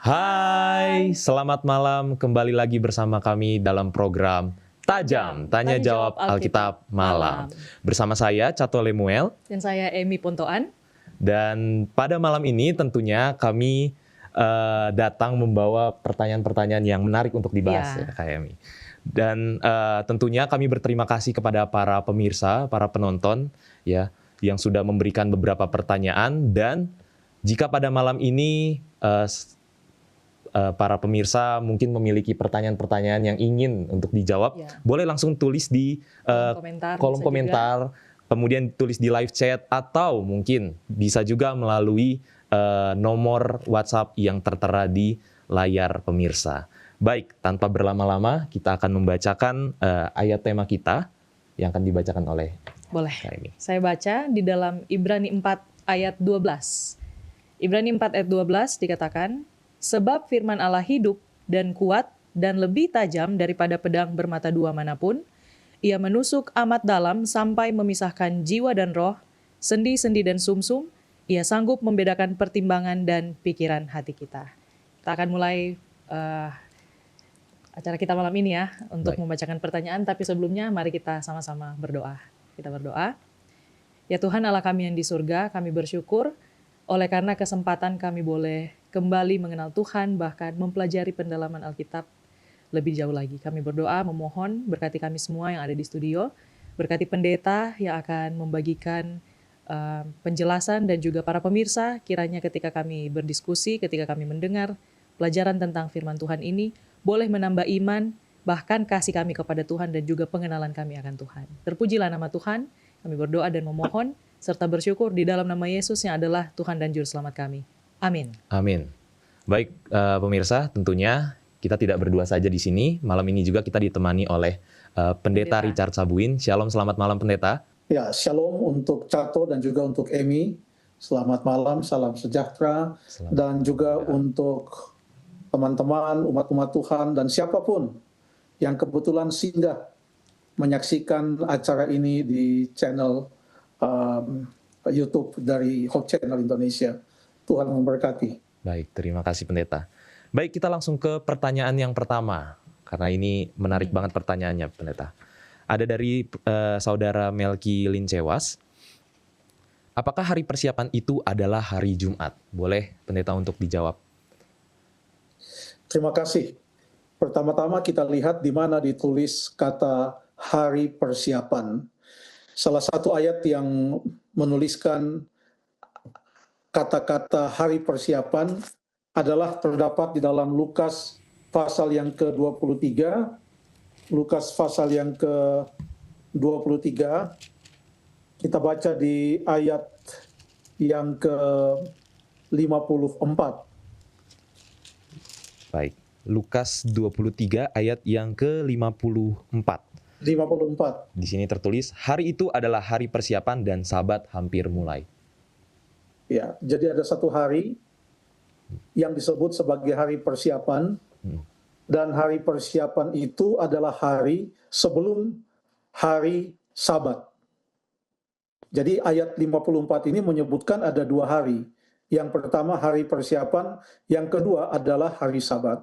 Hai, selamat malam. Kembali lagi bersama kami dalam program Tajam, Tanya Jawab Alkitab Malam. Bersama saya, Cato Lemuel. Dan saya, Emi Pontoan. Dan pada malam ini tentunya kami datang membawa pertanyaan-pertanyaan yang menarik untuk dibahas, ya Kak Emi. Dan tentunya kami berterima kasih kepada para pemirsa, para penonton, ya, yang sudah memberikan beberapa pertanyaan. Dan jika pada malam ini para pemirsa mungkin memiliki pertanyaan-pertanyaan yang ingin untuk dijawab, boleh langsung tulis di kolom komentar, kemudian tulis di live chat, atau mungkin bisa juga melalui nomor WhatsApp yang tertera di layar pemirsa. Baik, tanpa berlama-lama kita akan membacakan ayat tema kita yang akan dibacakan oleh Kak Emi. Saya baca di dalam Ibrani 4 ayat 12. Ibrani 4 ayat 12 dikatakan, sebab firman Allah hidup dan kuat dan lebih tajam daripada pedang bermata dua manapun. Ia menusuk amat dalam sampai memisahkan jiwa dan roh, sendi-sendi dan sumsum. Ia sanggup membedakan pertimbangan dan pikiran hati kita. Kita akan mulai acara kita malam ini ya, untuk membacakan pertanyaan. Tapi sebelumnya mari kita sama-sama berdoa. Kita berdoa. Ya Tuhan Allah kami yang di surga, kami bersyukur oleh karena kesempatan kami boleh kembali mengenal Tuhan, bahkan mempelajari pendalaman Alkitab lebih jauh lagi. Kami berdoa, memohon, berkati kami semua yang ada di studio, berkati pendeta yang akan membagikan penjelasan, dan juga para pemirsa, kiranya ketika kami berdiskusi, ketika kami mendengar pelajaran tentang firman Tuhan ini, boleh menambah iman, bahkan kasih kami kepada Tuhan, dan juga pengenalan kami akan Tuhan. Terpujilah nama Tuhan, kami berdoa dan memohon, serta bersyukur di dalam nama Yesus yang adalah Tuhan dan Juru Selamat kami. Amin. Amin. Baik, pemirsa, tentunya kita tidak berdua saja di sini. Malam ini juga kita ditemani oleh Pendeta Richard Sabuin. Shalom, selamat malam Pendeta. Ya, shalom untuk Cato dan juga untuk Emi. Selamat malam, salam sejahtera. Dan juga untuk teman-teman, umat-umat Tuhan, dan siapapun yang kebetulan singgah menyaksikan acara ini di channel YouTube dari Hope Channel Indonesia. Tuhan memberkati. Baik, terima kasih Pendeta. Baik, kita langsung ke pertanyaan yang pertama. Karena ini menarik banget pertanyaannya, Pendeta. Ada dari Saudara Melki Lincewas. Apakah hari persiapan itu adalah hari Jumat? Boleh Pendeta untuk dijawab. Terima kasih. Pertama-tama kita lihat di mana ditulis kata hari persiapan. Salah satu ayat yang menuliskan kata-kata hari persiapan adalah terdapat di dalam Lukas pasal yang ke-23. Lukas pasal yang ke-23. Kita baca di ayat yang ke-54. Baik, Lukas 23 ayat yang ke-54. 54. Di sini tertulis, hari itu adalah hari persiapan dan Sabat hampir mulai. Ya, jadi ada satu hari yang disebut sebagai hari persiapan, dan hari persiapan itu adalah hari sebelum hari Sabat. Jadi ayat 54 ini menyebutkan ada dua hari. Yang pertama hari persiapan, yang kedua adalah hari Sabat.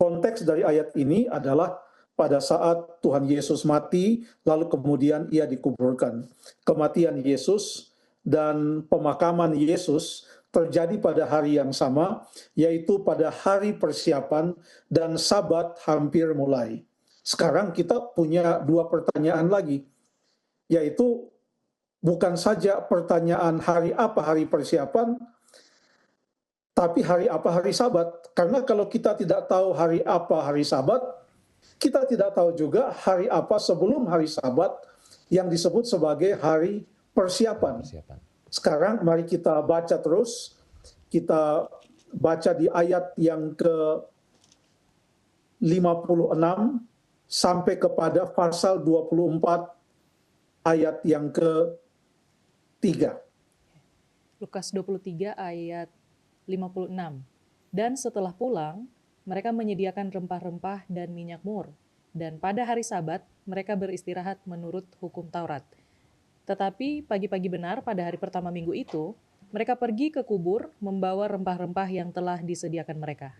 Konteks dari ayat ini adalah pada saat Tuhan Yesus mati, lalu kemudian ia dikuburkan. Kematian Yesus dan pemakaman Yesus terjadi pada hari yang sama, yaitu pada hari persiapan dan Sabat hampir mulai. Sekarang kita punya dua pertanyaan lagi, yaitu bukan saja pertanyaan hari apa hari persiapan, tapi hari apa hari Sabat. Karena kalau kita tidak tahu hari apa hari Sabat, kita tidak tahu juga hari apa sebelum hari Sabat yang disebut sebagai hari persiapan. Sekarang mari kita baca terus. Kita baca di ayat yang ke-56 sampai kepada pasal 24 ayat yang ke-3. Lukas 23 ayat 56. Dan setelah pulang, mereka menyediakan rempah-rempah dan minyak mur. Dan pada hari Sabat, mereka beristirahat menurut hukum Taurat. Tetapi pagi-pagi benar pada hari pertama minggu itu, mereka pergi ke kubur membawa rempah-rempah yang telah disediakan mereka.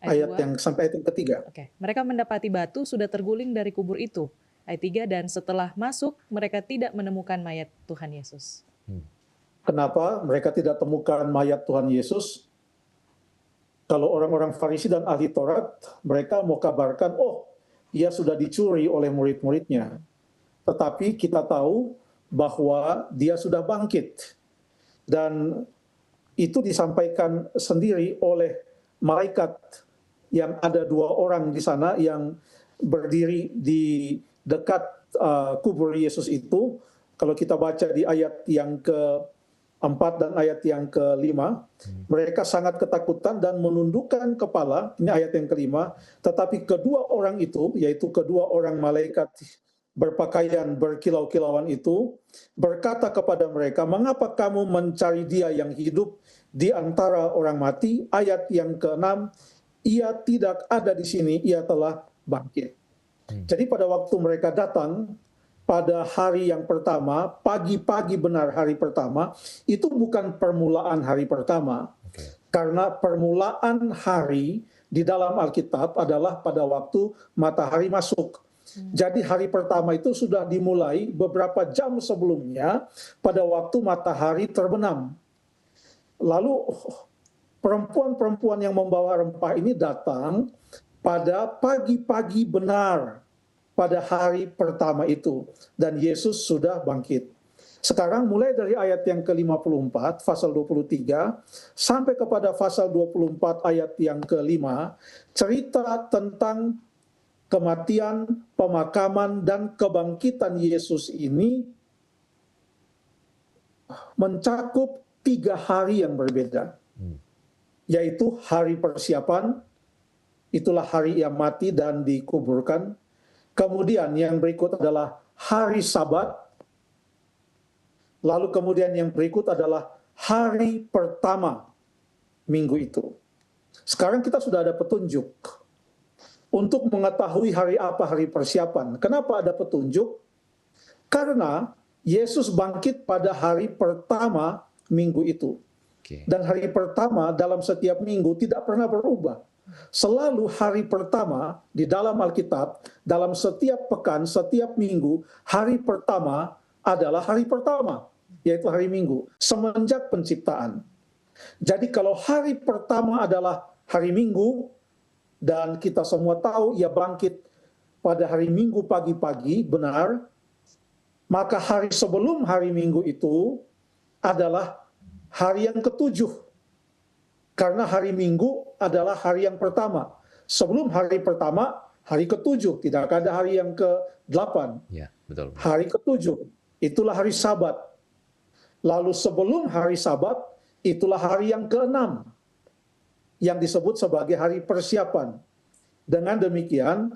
Ayat 2. yang sampai ayat yang ketiga. Oke. Mereka mendapati batu sudah terguling dari kubur itu. Ayat 3, dan setelah masuk mereka tidak menemukan mayat Tuhan Yesus. Kenapa mereka tidak temukan mayat Tuhan Yesus? Kalau orang-orang Farisi dan ahli Taurat, mereka mau kabarkan, oh, ia sudah dicuri oleh murid-muridnya. Tetapi kita tahu bahwa dia sudah bangkit. Dan itu disampaikan sendiri oleh malaikat yang ada 2 orang di sana yang berdiri di dekat kubur Yesus itu. Kalau kita baca di ayat yang ke-4 dan ayat yang ke-5, mereka sangat ketakutan dan menundukkan kepala, ini ayat yang ke-5, tetapi kedua orang itu, yaitu kedua orang malaikat berpakaian berkilau-kilauan itu, berkata kepada mereka, mengapa kamu mencari dia yang hidup di antara orang mati? Ayat yang ke-6, ia tidak ada di sini, ia telah bangkit. Jadi pada waktu mereka datang, pada hari yang pertama, pagi-pagi benar hari pertama, itu bukan permulaan hari pertama. Karena permulaan hari di dalam Alkitab adalah pada waktu matahari masuk. Jadi hari pertama itu sudah dimulai beberapa jam sebelumnya pada waktu matahari terbenam. Lalu perempuan-perempuan yang membawa rempah ini datang pada pagi-pagi benar pada hari pertama itu. Dan Yesus sudah bangkit. Sekarang mulai dari ayat yang ke-54, pasal 23, sampai kepada pasal 24 ayat yang ke-5, cerita tentang kematian, pemakaman, dan kebangkitan Yesus ini mencakup 3 hari yang berbeda. Yaitu hari persiapan, itulah hari ia mati dan dikuburkan. Kemudian yang berikut adalah hari Sabat. Lalu kemudian yang berikut adalah hari pertama minggu itu. Sekarang kita sudah ada petunjuk untuk mengetahui hari apa hari persiapan. Kenapa ada petunjuk? Karena Yesus bangkit pada hari pertama minggu itu. Dan hari pertama dalam setiap minggu tidak pernah berubah. Selalu hari pertama di dalam Alkitab, dalam setiap pekan, setiap minggu, hari pertama adalah hari pertama, yaitu hari Minggu, semenjak penciptaan. Jadi kalau hari pertama adalah hari Minggu, dan kita semua tahu ia bangkit pada hari Minggu pagi-pagi, benar, maka hari sebelum hari Minggu itu adalah hari yang ke-7. Karena hari Minggu adalah hari yang pertama. Sebelum hari pertama, hari ke-7. Tidak ada hari yang ke-8. Ya, betul. Hari ke-7, itulah hari Sabat. Lalu sebelum hari Sabat, itulah hari yang ke-6. Yang disebut sebagai hari persiapan. Dengan demikian,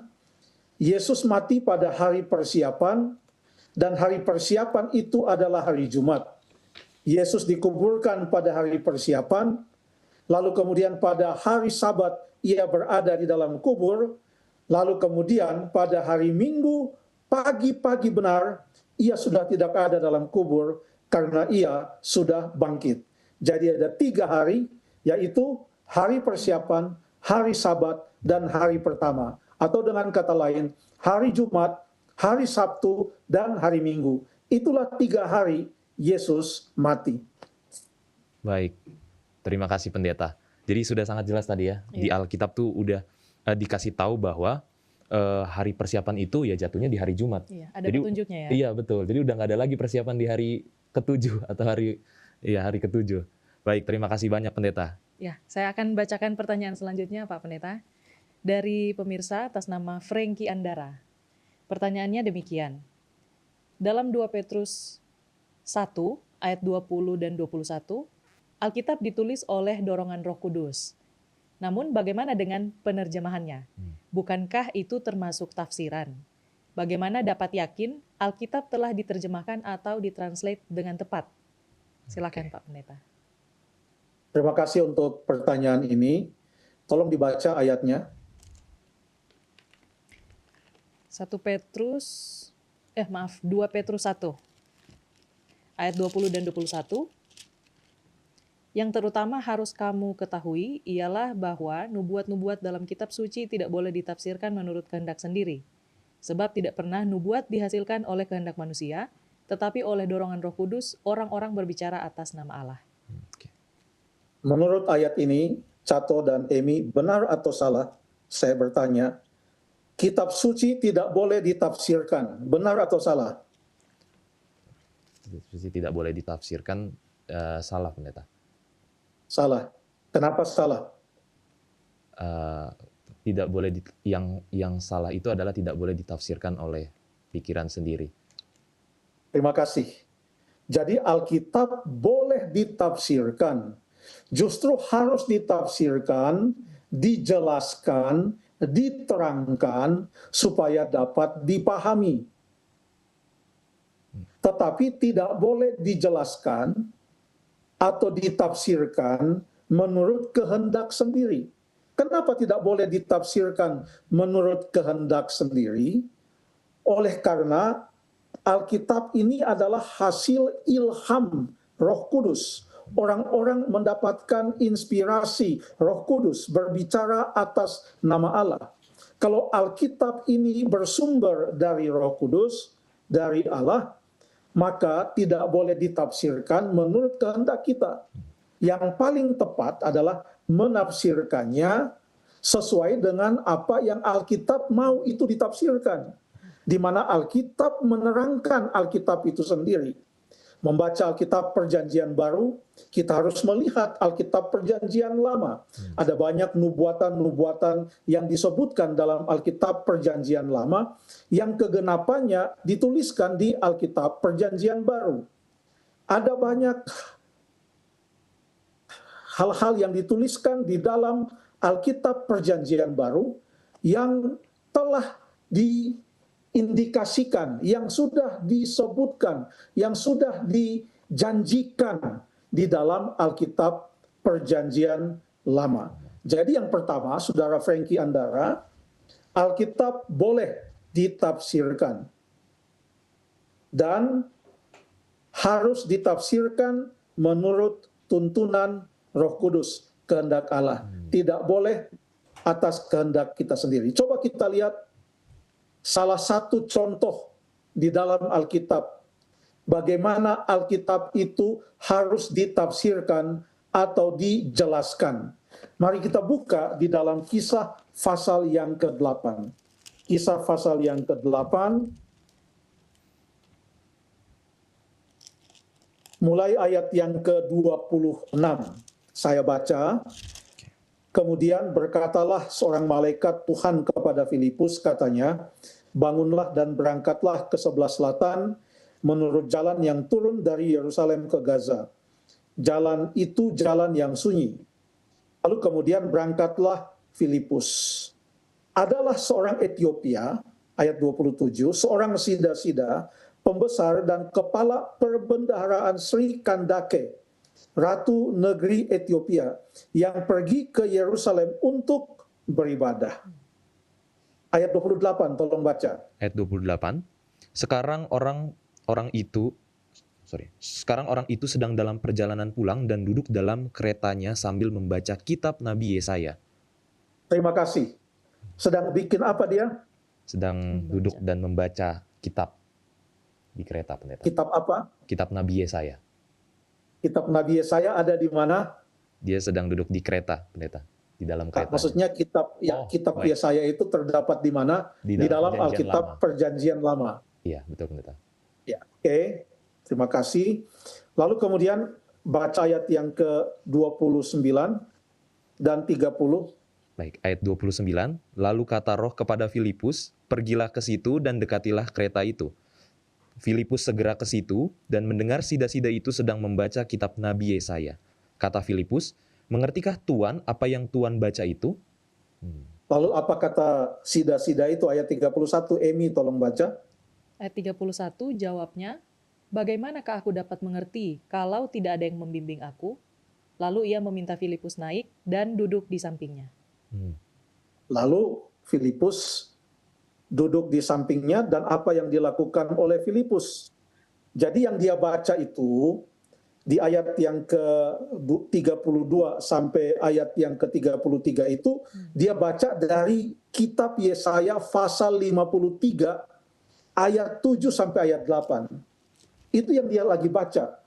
Yesus mati pada hari persiapan, dan hari persiapan itu adalah hari Jumat. Yesus dikuburkan pada hari persiapan, lalu kemudian pada hari Sabat ia berada di dalam kubur, lalu kemudian pada hari Minggu pagi-pagi benar ia sudah tidak ada dalam kubur karena ia sudah bangkit. Jadi ada 3 hari, yaitu hari persiapan, hari Sabat, dan hari pertama. Atau dengan kata lain, hari Jumat, hari Sabtu, dan hari Minggu. Itulah 3 hari Yesus mati. Baik, terima kasih pendeta. Jadi sudah sangat jelas tadi ya, di Alkitab tuh udah dikasih tahu bahwa hari persiapan itu ya jatuhnya di hari Jumat. Iya, ada jadi, petunjuknya ya. Iya betul, jadi udah nggak ada lagi persiapan di hari ke-7 atau hari ke-7. Baik, terima kasih banyak pendeta. Ya, saya akan bacakan pertanyaan selanjutnya Pak Pendeta. Dari pemirsa atas nama Frankie Andara. Pertanyaannya demikian. Dalam 2 Petrus 1 ayat 20 dan 21, Alkitab ditulis oleh dorongan Roh Kudus. Namun bagaimana dengan penerjemahannya? Bukankah itu termasuk tafsiran? Bagaimana dapat yakin Alkitab telah diterjemahkan atau ditranslate dengan tepat? Silakan Pak Pendeta. Terima kasih untuk pertanyaan ini. Tolong dibaca ayatnya. 2 Petrus 1 ayat 20 dan 21. Yang terutama harus kamu ketahui ialah bahwa nubuat-nubuat dalam kitab suci tidak boleh ditafsirkan menurut kehendak sendiri. Sebab tidak pernah nubuat dihasilkan oleh kehendak manusia, tetapi oleh dorongan Roh Kudus, orang-orang berbicara atas nama Allah. Menurut ayat ini, Cato dan Emi, benar atau salah? Saya bertanya, kitab suci tidak boleh ditafsirkan, benar atau salah? Kitab suci tidak boleh ditafsirkan, salah pendeta. Salah. Kenapa salah? Tidak boleh yang salah itu adalah tidak boleh ditafsirkan oleh pikiran sendiri. Terima kasih. Jadi Alkitab boleh ditafsirkan. Justru harus ditafsirkan, dijelaskan, diterangkan supaya dapat dipahami. Tetapi tidak boleh dijelaskan atau ditafsirkan menurut kehendak sendiri. Kenapa tidak boleh ditafsirkan menurut kehendak sendiri? Oleh karena Alkitab ini adalah hasil ilham Roh Kudus. Orang-orang mendapatkan inspirasi Roh Kudus berbicara atas nama Allah. Kalau Alkitab ini bersumber dari Roh Kudus, dari Allah, maka tidak boleh ditafsirkan menurut kehendak kita. Yang paling tepat adalah menafsirkannya sesuai dengan apa yang Alkitab mau itu ditafsirkan. Di mana Alkitab menerangkan Alkitab itu sendiri. Membaca Alkitab Perjanjian Baru, kita harus melihat Alkitab Perjanjian Lama. Ada banyak nubuatan-nubuatan yang disebutkan dalam Alkitab Perjanjian Lama yang kegenapannya dituliskan di Alkitab Perjanjian Baru. Ada banyak hal-hal yang dituliskan di dalam Alkitab Perjanjian Baru yang telah diindikasikan, yang sudah disebutkan, yang sudah dijanjikan di dalam Alkitab Perjanjian Lama. Jadi yang pertama, Saudara Frankie Andara, Alkitab boleh ditafsirkan dan harus ditafsirkan menurut tuntunan Roh Kudus, kehendak Allah. Tidak boleh atas kehendak kita sendiri. Coba kita lihat salah satu contoh di dalam Alkitab, bagaimana Alkitab itu harus ditafsirkan atau dijelaskan. Mari kita buka di dalam Kisah pasal yang ke-8. Kisah pasal yang ke-8, mulai ayat yang ke-26. Saya baca. Kemudian berkatalah seorang malaikat Tuhan kepada Filipus, katanya, bangunlah dan berangkatlah ke sebelah selatan menurut jalan yang turun dari Yerusalem ke Gaza. Jalan itu jalan yang sunyi. Lalu kemudian berangkatlah Filipus. Adalah seorang Etiopia, ayat 27, seorang sida-sida, pembesar dan kepala perbendaharaan Sri Kandake, Ratu negeri Etiopia, yang pergi ke Yerusalem untuk beribadah. Ayat 28, tolong baca. Ayat 28. Sekarang orang itu sedang dalam perjalanan pulang dan duduk dalam keretanya sambil membaca kitab Nabi Yesaya. Terima kasih. Sedang bikin apa dia? Sedang duduk dan membaca kitab di kereta, pendeta. Kitab apa? Kitab Nabi Yesaya. Kitab Nabi Yesaya ada di mana? Dia sedang duduk di kereta, pendeta. Di dalam kereta. Maksudnya kitab Yesaya itu terdapat di mana? Di dalam Alkitab Perjanjian Lama. Iya, betul, pendeta. Ya, oke. Terima kasih. Lalu kemudian baca ayat yang ke-29 dan 30. Baik, ayat 29. Lalu kata Roh kepada Filipus, pergilah ke situ dan dekatilah kereta itu. Filipus segera ke situ dan mendengar sida-sida itu sedang membaca kitab Nabi Yesaya. Kata Filipus, mengertikah Tuan apa yang Tuan baca itu? Lalu apa kata sida-sida itu? Ayat 31, Emi tolong baca. Ayat 31 jawabnya, bagaimanakah aku dapat mengerti kalau tidak ada yang membimbing aku? Lalu ia meminta Filipus naik dan duduk di sampingnya. Lalu Filipus duduk di sampingnya dan apa yang dilakukan oleh Filipus. Jadi yang dia baca itu di ayat yang ke-32 sampai ayat yang ke-33 itu, dia baca dari kitab Yesaya pasal 53 ayat 7 sampai ayat 8. Itu yang dia lagi baca.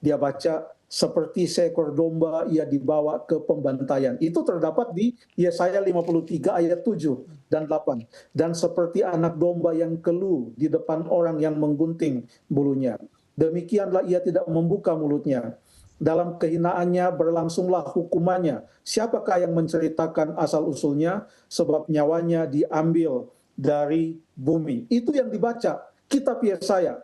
Dia baca, seperti seekor domba ia dibawa ke pembantaian. Itu terdapat di Yesaya 53 ayat 7 dan 8. Dan seperti anak domba yang keluh di depan orang yang menggunting bulunya, demikianlah ia tidak membuka mulutnya. Dalam kehinaannya berlangsunglah hukumannya. Siapakah yang menceritakan asal-usulnya? Sebab nyawanya diambil dari bumi. Itu yang dibaca, kitab Yesaya.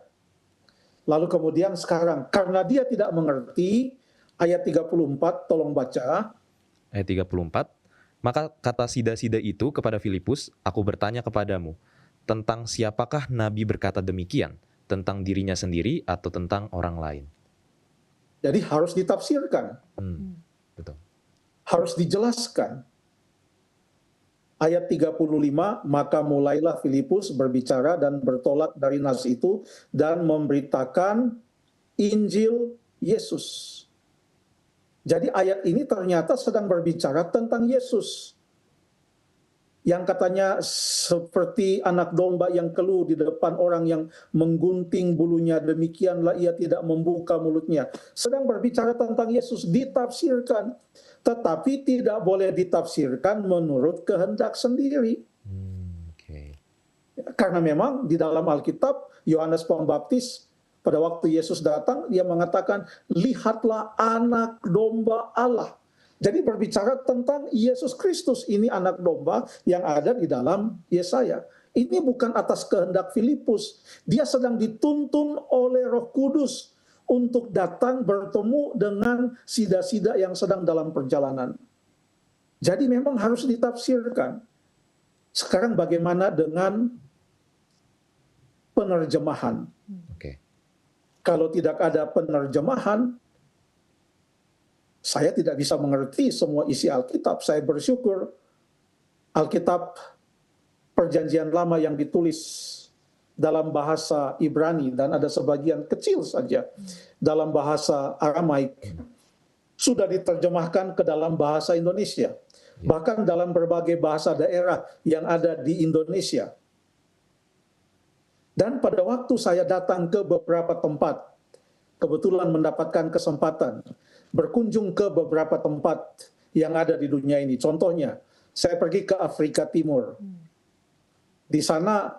Lalu kemudian sekarang, karena dia tidak mengerti, ayat 34, tolong baca. Ayat 34, maka kata sida-sida itu kepada Filipus, aku bertanya kepadamu, tentang siapakah Nabi berkata demikian? Tentang dirinya sendiri atau tentang orang lain? Jadi harus ditafsirkan. Betul. Harus dijelaskan. Ayat 35, maka mulailah Filipus berbicara dan bertolak dari nas itu dan memberitakan Injil Yesus. Jadi ayat ini ternyata sedang berbicara tentang Yesus. Yang katanya seperti anak domba yang keluh di depan orang yang menggunting bulunya, demikianlah ia tidak membuka mulutnya. Sedang berbicara tentang Yesus, ditafsirkan. Tetapi tidak boleh ditafsirkan menurut kehendak sendiri. Karena memang di dalam Alkitab, Yohanes Pembaptis pada waktu Yesus datang, dia mengatakan, lihatlah anak domba Allah. Jadi berbicara tentang Yesus Kristus, ini anak domba yang ada di dalam Yesaya. Ini bukan atas kehendak Filipus. Dia sedang dituntun oleh Roh Kudus untuk datang bertemu dengan sida-sida yang sedang dalam perjalanan. Jadi memang harus ditafsirkan. Sekarang bagaimana dengan penerjemahan? Kalau tidak ada penerjemahan, saya tidak bisa mengerti semua isi Alkitab. Saya bersyukur Alkitab Perjanjian Lama yang ditulis dalam bahasa Ibrani dan ada sebagian kecil saja dalam bahasa Aramaik sudah diterjemahkan ke dalam bahasa Indonesia. Bahkan dalam berbagai bahasa daerah yang ada di Indonesia. Dan pada waktu saya datang ke beberapa tempat, kebetulan mendapatkan kesempatan berkunjung ke beberapa tempat yang ada di dunia ini. Contohnya, saya pergi ke Afrika Timur. Di sana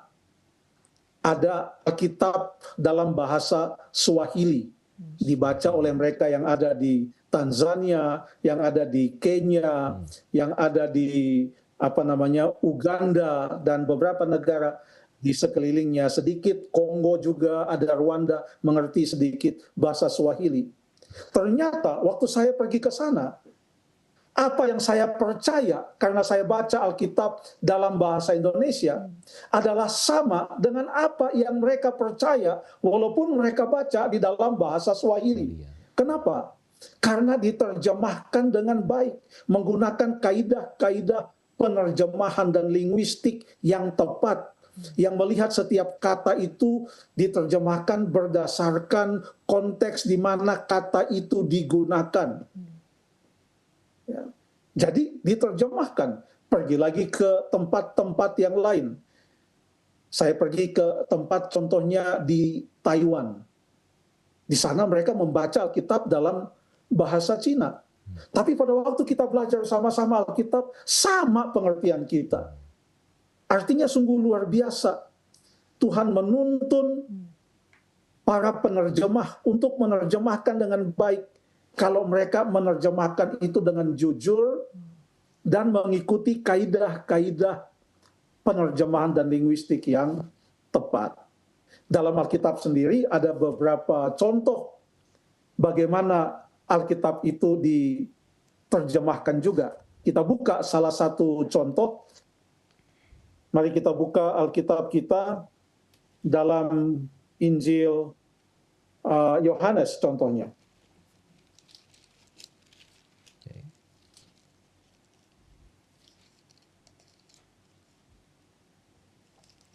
ada Alkitab dalam bahasa Swahili, dibaca oleh mereka yang ada di Tanzania, yang ada di Kenya, yang ada di Uganda dan beberapa negara di sekelilingnya. Sedikit Kongo juga, ada Rwanda, mengerti sedikit bahasa Swahili. Ternyata waktu saya pergi ke sana, apa yang saya percaya karena saya baca Alkitab dalam bahasa Indonesia adalah sama dengan apa yang mereka percaya walaupun mereka baca di dalam bahasa Swahili. Kenapa? Karena diterjemahkan dengan baik, menggunakan kaidah-kaidah penerjemahan dan linguistik yang tepat, yang melihat setiap kata itu diterjemahkan berdasarkan konteks di mana kata itu digunakan. Ya. Jadi diterjemahkan. Pergi lagi ke tempat-tempat yang lain. Saya pergi ke tempat contohnya di Taiwan. Di sana mereka membaca Alkitab dalam bahasa Cina. Tapi pada waktu kita belajar sama-sama Alkitab, sama pengertian kita. Artinya sungguh luar biasa. Tuhan menuntun para penerjemah untuk menerjemahkan dengan baik. Kalau mereka menerjemahkan itu dengan jujur dan mengikuti kaidah-kaidah penerjemahan dan linguistik yang tepat. Dalam Alkitab sendiri ada beberapa contoh bagaimana Alkitab itu diterjemahkan juga. Kita buka salah satu contoh. Mari kita buka Alkitab kita dalam Injil Yohanes contohnya.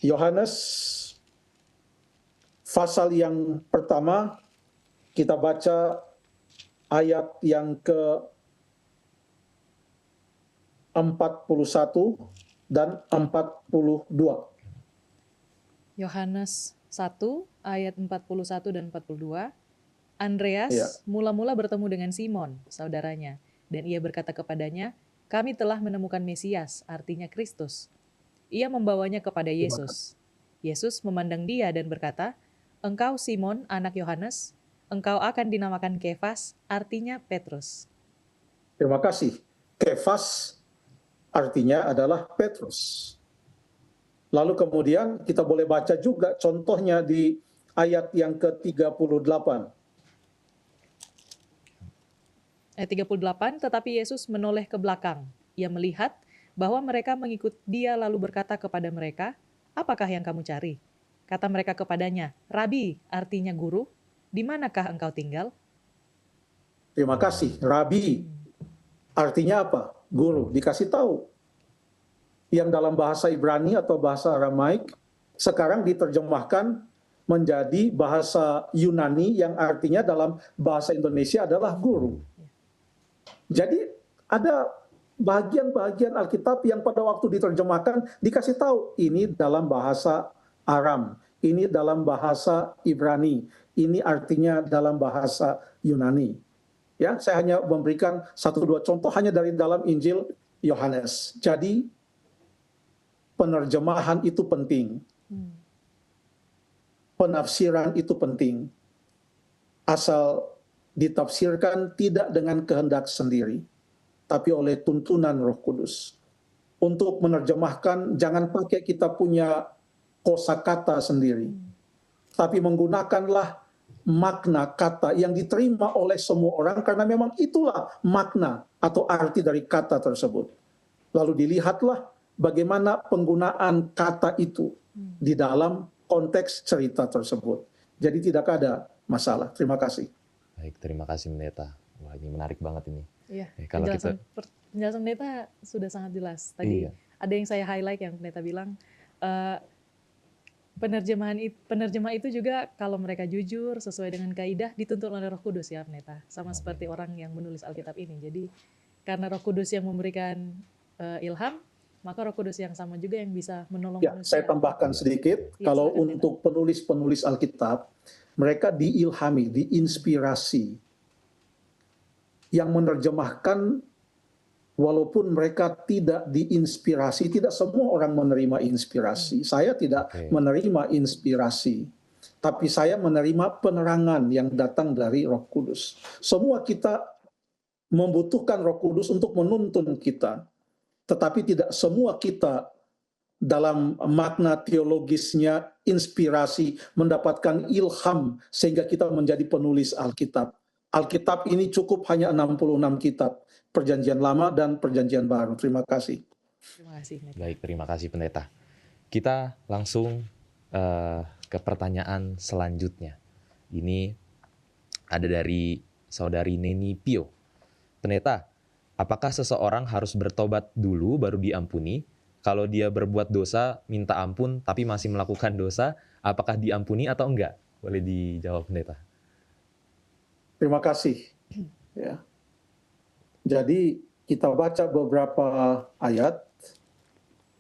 Yohanes pasal yang pertama kita baca ayat yang ke-41 dan 42. Yohanes 1 ayat 41 dan 42. Andreas Ya. mula-mula bertemu dengan Simon, saudaranya, dan ia berkata kepadanya, "Kami telah menemukan Mesias," artinya Kristus. Ia membawanya kepada Yesus. Yesus memandang dia dan berkata, "Engkau Simon, anak Yohanes, engkau akan dinamakan Kefas," artinya Petrus. Terima kasih. Kefas artinya adalah Petrus. Lalu kemudian kita boleh baca juga contohnya di ayat yang ke-38. Ayat 38, tetapi Yesus menoleh ke belakang. Ia melihat bahwa mereka mengikut dia lalu berkata kepada mereka, "Apakah yang kamu cari?" Kata mereka kepadanya, "Rabi," artinya guru, "di manakah engkau tinggal?" Terima kasih. Rabi artinya apa? Guru. Dikasih tahu. Yang dalam bahasa Ibrani atau bahasa Aramaik sekarang diterjemahkan menjadi bahasa Yunani yang artinya dalam bahasa Indonesia adalah guru. Jadi ada bagian-bagian Alkitab yang pada waktu diterjemahkan dikasih tahu ini dalam bahasa Aram, ini dalam bahasa Ibrani, ini artinya dalam bahasa Yunani. Ya, saya hanya memberikan 1-2 contoh hanya dari dalam Injil Yohanes. Jadi penerjemahan itu penting. Penafsiran itu penting. Asal ditafsirkan tidak dengan kehendak sendiri, tapi oleh tuntunan Roh Kudus. Untuk menerjemahkan, jangan pakai kita punya kosakata sendiri, tapi menggunakanlah makna kata yang diterima oleh semua orang, karena memang itulah makna atau arti dari kata tersebut. Lalu dilihatlah bagaimana penggunaan kata itu di dalam konteks cerita tersebut. Jadi tidak ada masalah. Terima kasih. Baik, terima kasih Pendeta. Wah, ini menarik banget ini. Iya, Kalau penjelasan Pendeta sudah sangat jelas. Tadi ada yang saya highlight yang Pendeta bilang, penerjemah itu juga kalau mereka jujur sesuai dengan kaidah dituntun oleh Roh Kudus ya Pendeta. Sama seperti orang yang menulis Alkitab ini. Jadi karena Roh Kudus yang memberikan ilham, maka Roh Kudus yang sama juga yang bisa menolong manusia. Saya tambahkan sedikit, kalau untuk penulis-penulis Alkitab, mereka diilhami, diinspirasi. Yang menerjemahkan, walaupun mereka tidak diinspirasi, tidak semua orang menerima inspirasi. Saya tidak menerima inspirasi, tapi saya menerima penerangan yang datang dari Roh Kudus. Semua kita membutuhkan Roh Kudus untuk menuntun kita, tetapi tidak semua kita dalam makna teologisnya inspirasi, mendapatkan ilham sehingga kita menjadi penulis Alkitab. Alkitab ini cukup hanya 66 kitab, Perjanjian Lama dan Perjanjian Baru. Terima kasih. Terima kasih. Baik, terima kasih Pendeta. Kita langsung ke pertanyaan selanjutnya. Ini ada dari saudari Neni Pio. Pendeta, apakah seseorang harus bertobat dulu baru diampuni? Kalau dia berbuat dosa, minta ampun, tapi masih melakukan dosa, apakah diampuni atau enggak? Boleh dijawab, Pendeta. Terima kasih. Ya. Jadi kita baca beberapa ayat.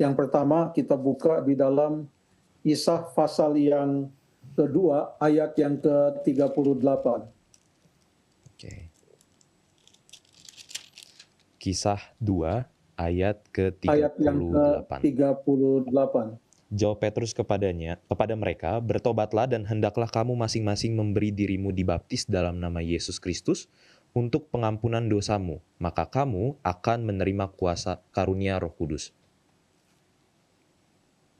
Yang pertama kita buka di dalam Kisah pasal yang kedua, ayat yang ke-38. Oke. Kisah 2 ayat ke-38. Ayat yang ke-38. Jawab Petrus kepada mereka, "Bertobatlah dan hendaklah kamu masing-masing memberi dirimu dibaptis dalam nama Yesus Kristus untuk pengampunan dosamu, maka kamu akan menerima kuasa karunia Roh Kudus."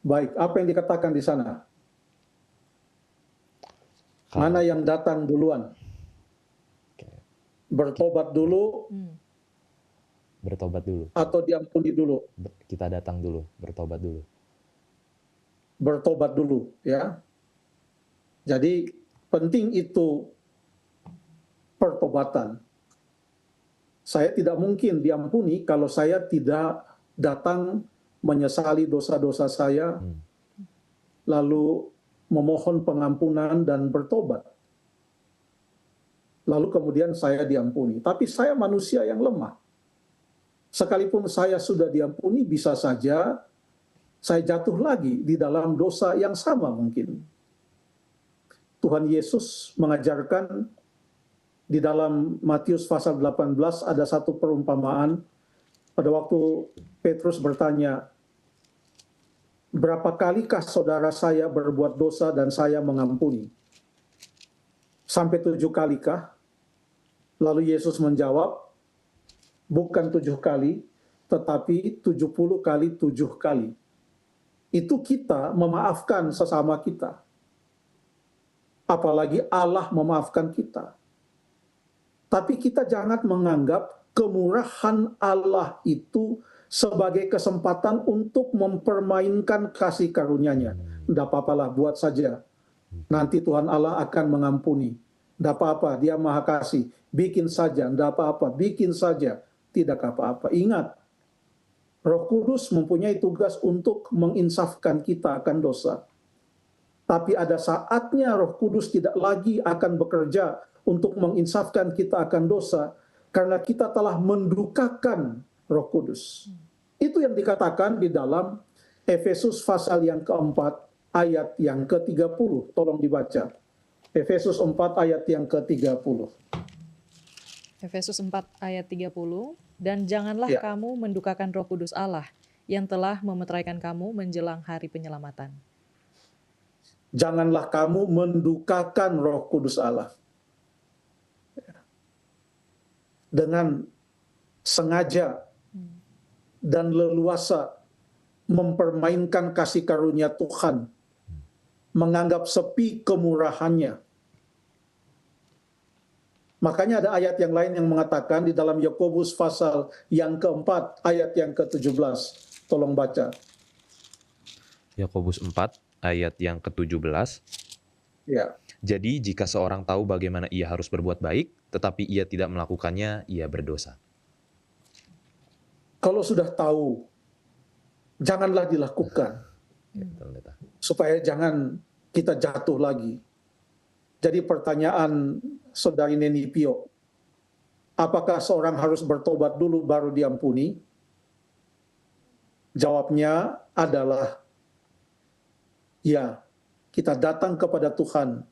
Baik, apa yang dikatakan di sana? Mana yang datang duluan? Bertobat dulu Bertobat dulu. atau diampuni dulu? Kita datang dulu, bertobat dulu. Bertobat dulu, ya. Jadi penting itu pertobatan. Saya tidak mungkin diampuni kalau saya tidak datang menyesali dosa-dosa saya, lalu memohon pengampunan dan bertobat. lalu kemudian saya diampuni. Tapi saya manusia yang lemah. Sekalipun saya sudah diampuni, bisa saja saya jatuh lagi di dalam dosa yang sama mungkin. Tuhan Yesus mengajarkan di dalam Matius pasal 18 ada satu perumpamaan pada waktu Petrus bertanya, berapa kalikah saudara saya berbuat dosa dan saya mengampuni? Sampai 7 kalikah? Lalu Yesus menjawab, bukan 7 kali, tetapi 70 kali 7 kali. Itu kita memaafkan sesama kita. Apalagi Allah memaafkan kita. Tapi kita jangan menganggap kemurahan Allah itu sebagai kesempatan untuk mempermainkan kasih karunia-Nya. Tidak apa-apalah, buat saja. Nanti Tuhan Allah akan mengampuni. Tidak apa-apa, Dia Maha Kasih. Bikin saja, tidak apa-apa, bikin saja. Tidak apa-apa. Ingat, Roh Kudus mempunyai tugas untuk menginsafkan kita akan dosa. Tapi ada saatnya Roh Kudus tidak lagi akan bekerja untuk menginsafkan kita akan dosa, karena kita telah mendukakan Roh Kudus. Itu yang dikatakan di dalam Efesus pasal yang keempat, ayat yang ke-30. Tolong dibaca. Efesus 4 ayat yang ke-30. Efesus 4 ayat 30. Dan janganlah kamu mendukakan Roh Kudus Allah yang telah memeteraikan kamu menjelang hari penyelamatan. Janganlah kamu mendukakan Roh Kudus Allah. Dengan sengaja dan leluasa mempermainkan kasih karunia Tuhan, menganggap sepi kemurahannya. Makanya ada ayat yang lain yang mengatakan di dalam Yakobus pasal yang keempat, ayat yang ke-17. Tolong baca. Yakobus 4 ayat yang ke-17. Ya. Jadi jika seorang tahu bagaimana ia harus berbuat baik, tetapi ia tidak melakukannya, ia berdosa. Kalau sudah tahu, janganlah dilakukan. Supaya jangan kita jatuh lagi. Jadi pertanyaan Saudari Neni Pio, apakah seorang harus bertobat dulu baru diampuni? Jawabnya adalah, ya, kita datang kepada Tuhan,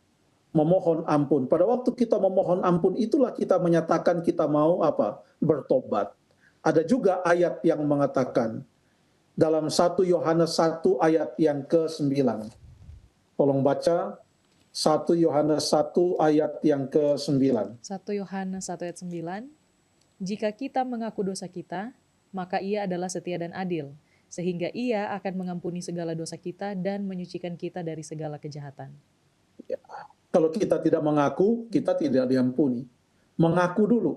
memohon ampun. Pada waktu kita memohon ampun, itulah kita menyatakan kita mau apa? Bertobat. Ada juga ayat yang mengatakan, dalam 1 Yohanes 1 ayat yang ke-9. Tolong baca, 1 Yohanes 1 ayat yang ke-9. 1 Yohanes 1 ayat 9. Jika kita mengaku dosa kita, maka Ia adalah setia dan adil, sehingga Ia akan mengampuni segala dosa kita dan menyucikan kita dari segala kejahatan. Ya. Kalau kita tidak mengaku, kita tidak diampuni. Mengaku dulu.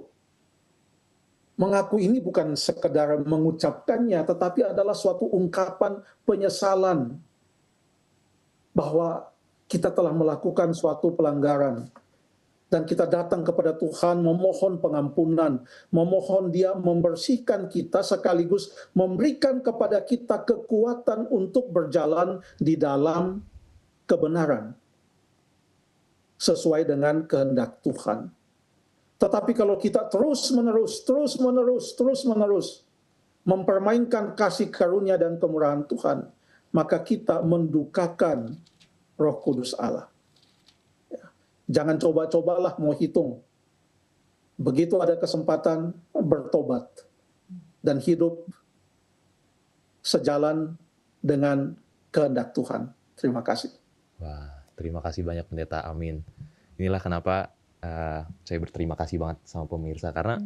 Mengaku ini bukan sekedar mengucapkannya, tetapi adalah suatu ungkapan penyesalan bahwa kita telah melakukan suatu pelanggaran. Dan kita datang kepada Tuhan memohon pengampunan, memohon Dia membersihkan kita sekaligus memberikan kepada kita kekuatan untuk berjalan di dalam kebenaran sesuai dengan kehendak Tuhan. Tetapi kalau kita terus-menerus mempermainkan kasih karunia dan kemurahan Tuhan, maka kita mendukakan Roh Kudus Allah. Jangan coba-cobalah mau hitung. Begitu ada kesempatan, bertobat dan hidup sejalan dengan kehendak Tuhan. Terima kasih. Wah, terima kasih banyak Pendeta. Amin. Inilah kenapa saya berterima kasih banget sama pemirsa, karena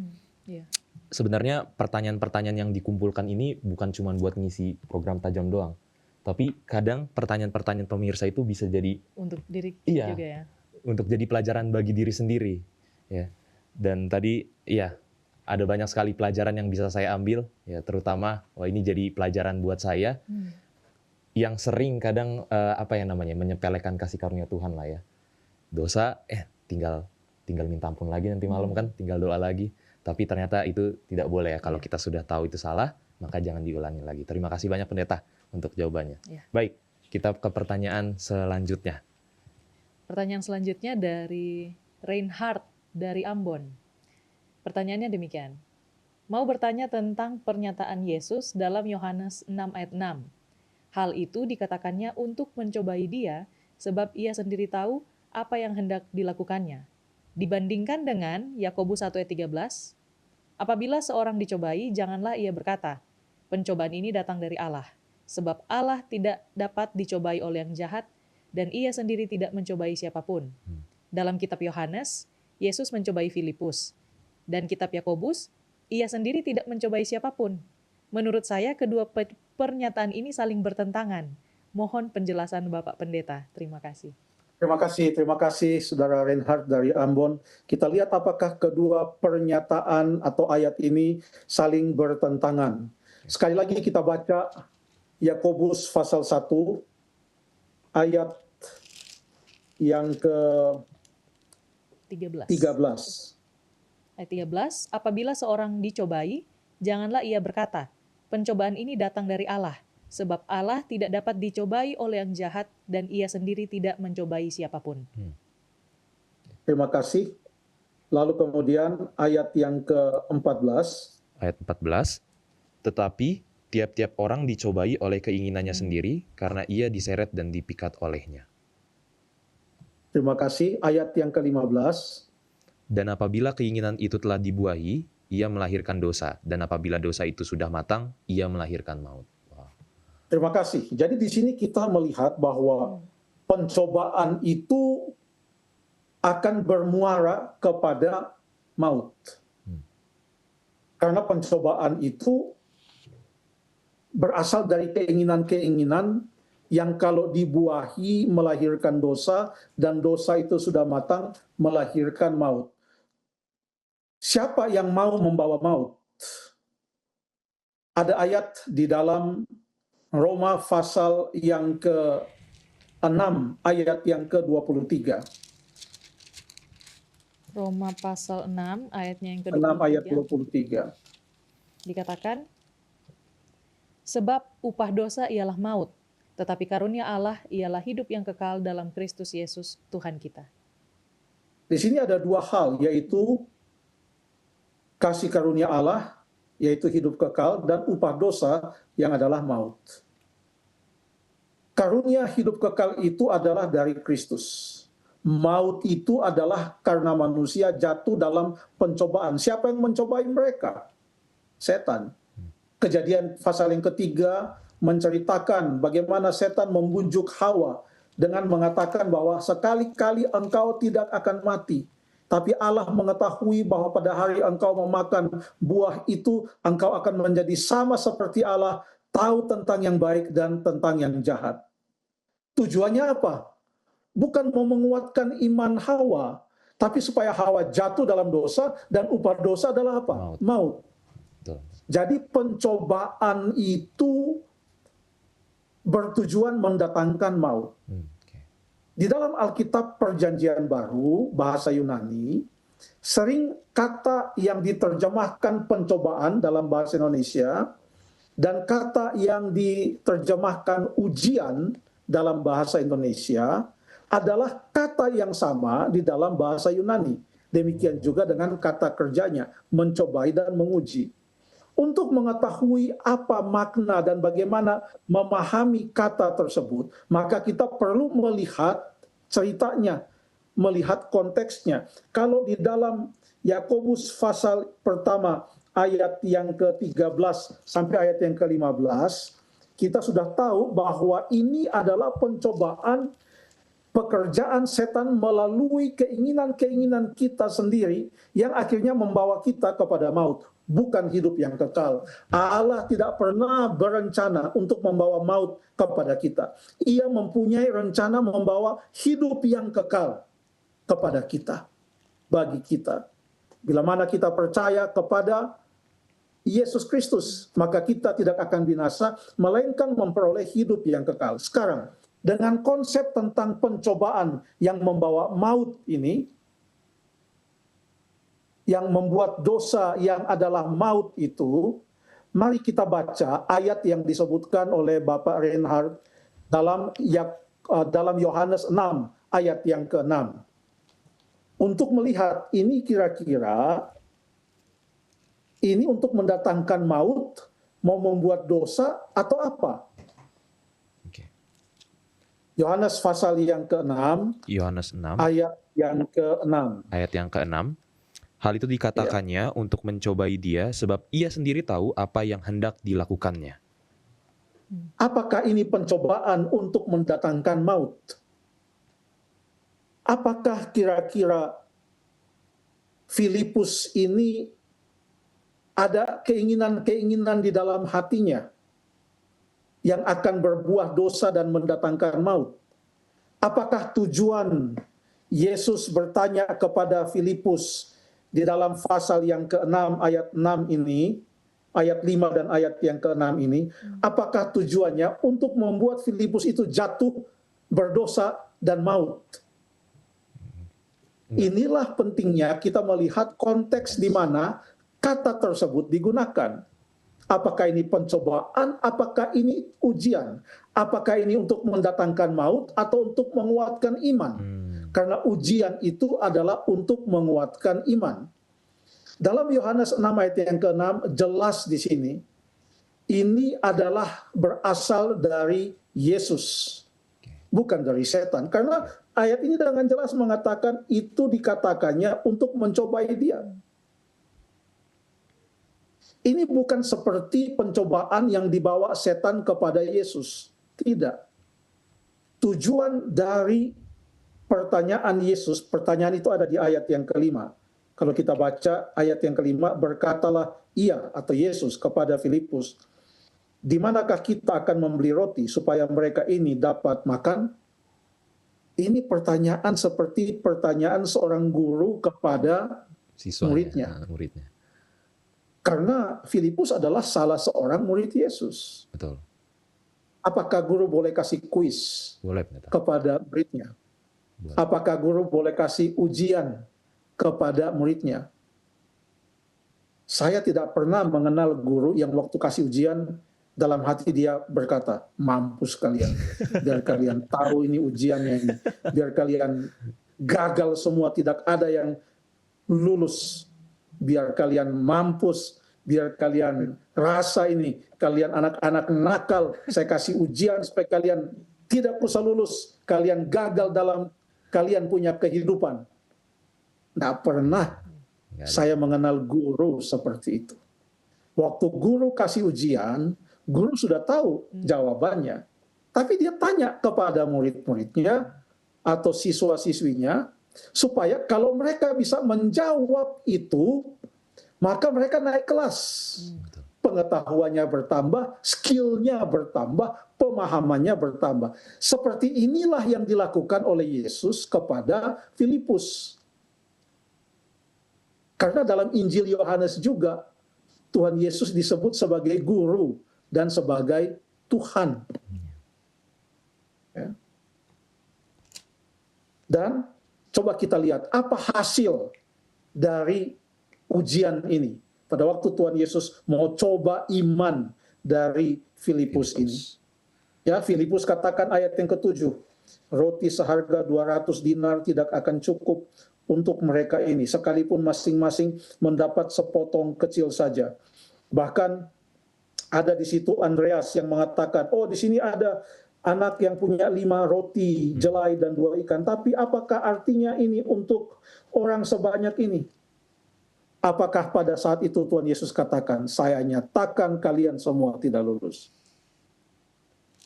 sebenarnya pertanyaan-pertanyaan yang dikumpulkan ini bukan cuma buat ngisi program tajam doang, tapi kadang pertanyaan-pertanyaan pemirsa itu bisa jadi untuk diri juga ya. Untuk jadi pelajaran bagi diri sendiri, ya. Dan tadi, ya, ada banyak sekali pelajaran yang bisa saya ambil, ya, terutama, ini jadi pelajaran buat saya, yang sering kadang, menyepelekan kasih karunia Tuhan lah ya. Dosa, tinggal minta ampun lagi nanti malam kan, tinggal doa lagi. Tapi ternyata itu tidak boleh ya, kalau kita sudah tahu itu salah, maka jangan diulangi lagi. Terima kasih banyak Pendeta untuk jawabannya. Baik, kita ke pertanyaan selanjutnya. Pertanyaan selanjutnya dari Reinhard dari Ambon. Pertanyaannya demikian. Mau bertanya tentang pernyataan Yesus dalam Yohanes 6 ayat 6. Hal itu dikatakannya untuk mencobai dia, sebab ia sendiri tahu apa yang hendak dilakukannya. Dibandingkan dengan Yakobus 1 ayat 13, apabila seorang dicobai, janganlah ia berkata, pencobaan ini datang dari Allah. Sebab Allah tidak dapat dicobai oleh yang jahat, dan ia sendiri tidak mencobai siapapun. Dalam kitab Yohanes, Yesus mencobai Filipus. Dan kitab Yakobus, ia sendiri tidak mencobai siapapun. Menurut saya, kedua pernyataan ini saling bertentangan. Mohon penjelasan Bapak Pendeta. Terima kasih. Terima kasih Saudara Reinhard dari Ambon. Kita lihat apakah kedua pernyataan atau ayat ini saling bertentangan. Sekali lagi kita baca Yakobus pasal 1 ayat yang ke 13. Ayat 13, apabila seorang dicobai, janganlah ia berkata, pencobaan ini datang dari Allah, sebab Allah tidak dapat dicobai oleh yang jahat dan ia sendiri tidak mencobai siapapun. Terima kasih. Lalu kemudian ayat yang ke-14. Ayat 14, tetapi tiap-tiap orang dicobai oleh keinginannya sendiri karena ia diseret dan dipikat olehnya. Terima kasih. Ayat yang ke-15. Dan apabila keinginan itu telah dibuahi, ia melahirkan dosa. Dan apabila dosa itu sudah matang, ia melahirkan maut. Wow. Terima kasih. Jadi di sini kita melihat bahwa pencobaan itu akan bermuara kepada maut. Karena pencobaan itu berasal dari keinginan-keinginan yang kalau dibuahi melahirkan dosa, dan dosa itu sudah matang melahirkan maut. Siapa yang mau membawa maut? Ada ayat di dalam Roma pasal yang ke-6, ayat yang ke-23. Roma pasal 6, ayatnya yang ke-6 ayat 23. Dikatakan, sebab upah dosa ialah maut, tetapi karunia Allah ialah hidup yang kekal dalam Kristus Yesus, Tuhan kita. Di sini ada dua hal, yaitu kasih karunia Allah, yaitu hidup kekal, dan upah dosa yang adalah maut. Karunia hidup kekal itu adalah dari Kristus. Maut itu adalah karena manusia jatuh dalam pencobaan. Siapa yang mencobai mereka? Setan. Kejadian pasal yang ketiga menceritakan bagaimana setan membujuk Hawa dengan mengatakan bahwa sekali-kali engkau tidak akan mati. Tapi Allah mengetahui bahwa pada hari engkau memakan buah itu, engkau akan menjadi sama seperti Allah, tahu tentang yang baik dan tentang yang jahat. Tujuannya apa? Bukan mau menguatkan iman Hawa, tapi supaya Hawa jatuh dalam dosa, dan upah dosa adalah apa? Maut. Jadi pencobaan itu bertujuan mendatangkan maut. Di dalam Alkitab Perjanjian Baru, bahasa Yunani, sering kata yang diterjemahkan pencobaan dalam bahasa Indonesia, dan kata yang diterjemahkan ujian dalam bahasa Indonesia, adalah kata yang sama di dalam bahasa Yunani. Demikian juga dengan kata kerjanya, mencobai dan menguji. Untuk mengetahui apa makna dan bagaimana memahami kata tersebut, maka kita perlu melihat ceritanya, melihat konteksnya. Kalau di dalam Yakobus pasal pertama ayat yang ke-13 sampai ayat yang ke-15, kita sudah tahu bahwa ini adalah pencobaan pekerjaan setan melalui keinginan-keinginan kita sendiri yang akhirnya membawa kita kepada maut, bukan hidup yang kekal. Allah tidak pernah berencana untuk membawa maut kepada kita. Ia mempunyai rencana membawa hidup yang kekal kepada kita, bagi kita. Bila mana kita percaya kepada Yesus Kristus, maka kita tidak akan binasa, melainkan memperoleh hidup yang kekal. Sekarang, dengan konsep tentang pencobaan yang membawa maut ini, yang membuat dosa yang adalah maut itu, mari kita baca ayat yang disebutkan oleh Bapak Reinhard dalam Yohanes 6 ayat yang ke-6. untuk melihat ini kira-kira ini untuk mendatangkan maut, mau membuat dosa atau apa? Yohanes pasal yang ke-6, Yohanes 6, ayat yang ke-6. ayat yang ke-6. Hal itu dikatakannya untuk mencobai dia, sebab ia sendiri tahu apa yang hendak dilakukannya. Apakah ini pencobaan untuk mendatangkan maut? Apakah kira-kira Filipus ini ada keinginan-keinginan di dalam hatinya yang akan berbuah dosa dan mendatangkan maut? Apakah tujuan Yesus bertanya kepada Filipus di dalam pasal yang ke-6 ayat 6 ini, ayat 5 dan ayat yang ke-6 ini, apakah tujuannya untuk membuat Filipus itu jatuh, berdosa, dan maut? Inilah pentingnya kita melihat konteks di mana kata tersebut digunakan. Apakah ini pencobaan, apakah ini ujian? Apakah ini untuk mendatangkan maut atau untuk menguatkan iman? Karena ujian itu adalah untuk menguatkan iman. Dalam Yohanes 6 ayat yang ke-6 jelas di sini, ini adalah berasal dari Yesus, bukan dari setan. Karena ayat ini dengan jelas mengatakan itu dikatakannya untuk mencobai dia. Ini bukan seperti pencobaan yang dibawa setan kepada Yesus. Tidak. Tujuan dari pertanyaan Yesus, pertanyaan itu ada di ayat yang ke-5. Kalau kita baca ayat yang ke-5, berkatalah ia atau Yesus kepada Filipus, di manakah kita akan membeli roti supaya mereka ini dapat makan? Ini pertanyaan seperti pertanyaan seorang guru kepada muridnya. Karena Filipus adalah salah seorang murid Yesus. Betul. Apakah guru boleh kasih kuis kepada muridnya? Apakah guru boleh kasih ujian kepada muridnya? Saya tidak pernah mengenal guru yang waktu kasih ujian dalam hati dia berkata, mampus kalian, biar kalian tahu ini ujiannya ini, biar kalian gagal semua, tidak ada yang lulus, biar kalian mampus, biar kalian rasa ini, kalian anak-anak nakal, saya kasih ujian supaya kalian tidak usah lulus, kalian gagal dalam kalian punya kehidupan. Tidak pernah saya mengenal guru seperti itu. Waktu guru kasih ujian, guru sudah tahu jawabannya. Tapi dia tanya kepada murid-muridnya atau siswa-siswinya, supaya kalau mereka bisa menjawab itu, maka mereka naik kelas. Pengetahuannya bertambah, skill-nya bertambah, pemahamannya bertambah. Seperti inilah yang dilakukan oleh Yesus kepada Filipus. Karena dalam Injil Yohanes juga, Tuhan Yesus disebut sebagai guru dan sebagai Tuhan. Ya. Dan coba kita lihat apa hasil dari ujian ini. Pada waktu Tuhan Yesus mau coba iman dari Filipus ini. Ya, Filipus katakan ayat yang ke-7, roti seharga 200 dinar tidak akan cukup untuk mereka ini, sekalipun masing-masing mendapat sepotong kecil saja. Bahkan ada di situ Andreas yang mengatakan, oh di sini ada anak yang punya 5 roti jelai dan 2 ikan, tapi apakah artinya ini untuk orang sebanyak ini? Apakah pada saat itu Tuhan Yesus katakan, saya nyatakan kalian semua tidak lulus?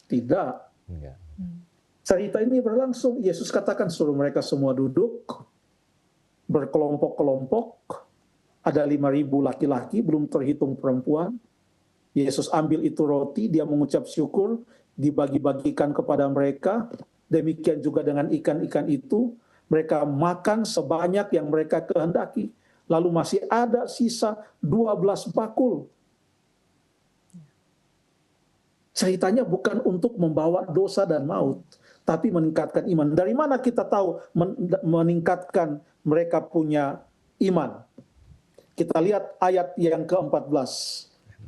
Tidak. Cerita ini berlangsung, Yesus katakan suruh mereka semua duduk, berkelompok-kelompok, ada 5.000 laki-laki, belum terhitung perempuan. Yesus ambil itu roti, dia mengucap syukur, dibagi-bagikan kepada mereka, demikian juga dengan ikan-ikan itu, mereka makan sebanyak yang mereka kehendaki. Lalu masih ada sisa 12 bakul. Ceritanya bukan untuk membawa dosa dan maut, tapi meningkatkan iman. Dari mana kita tahu meningkatkan mereka punya iman? Kita lihat ayat yang ke-14.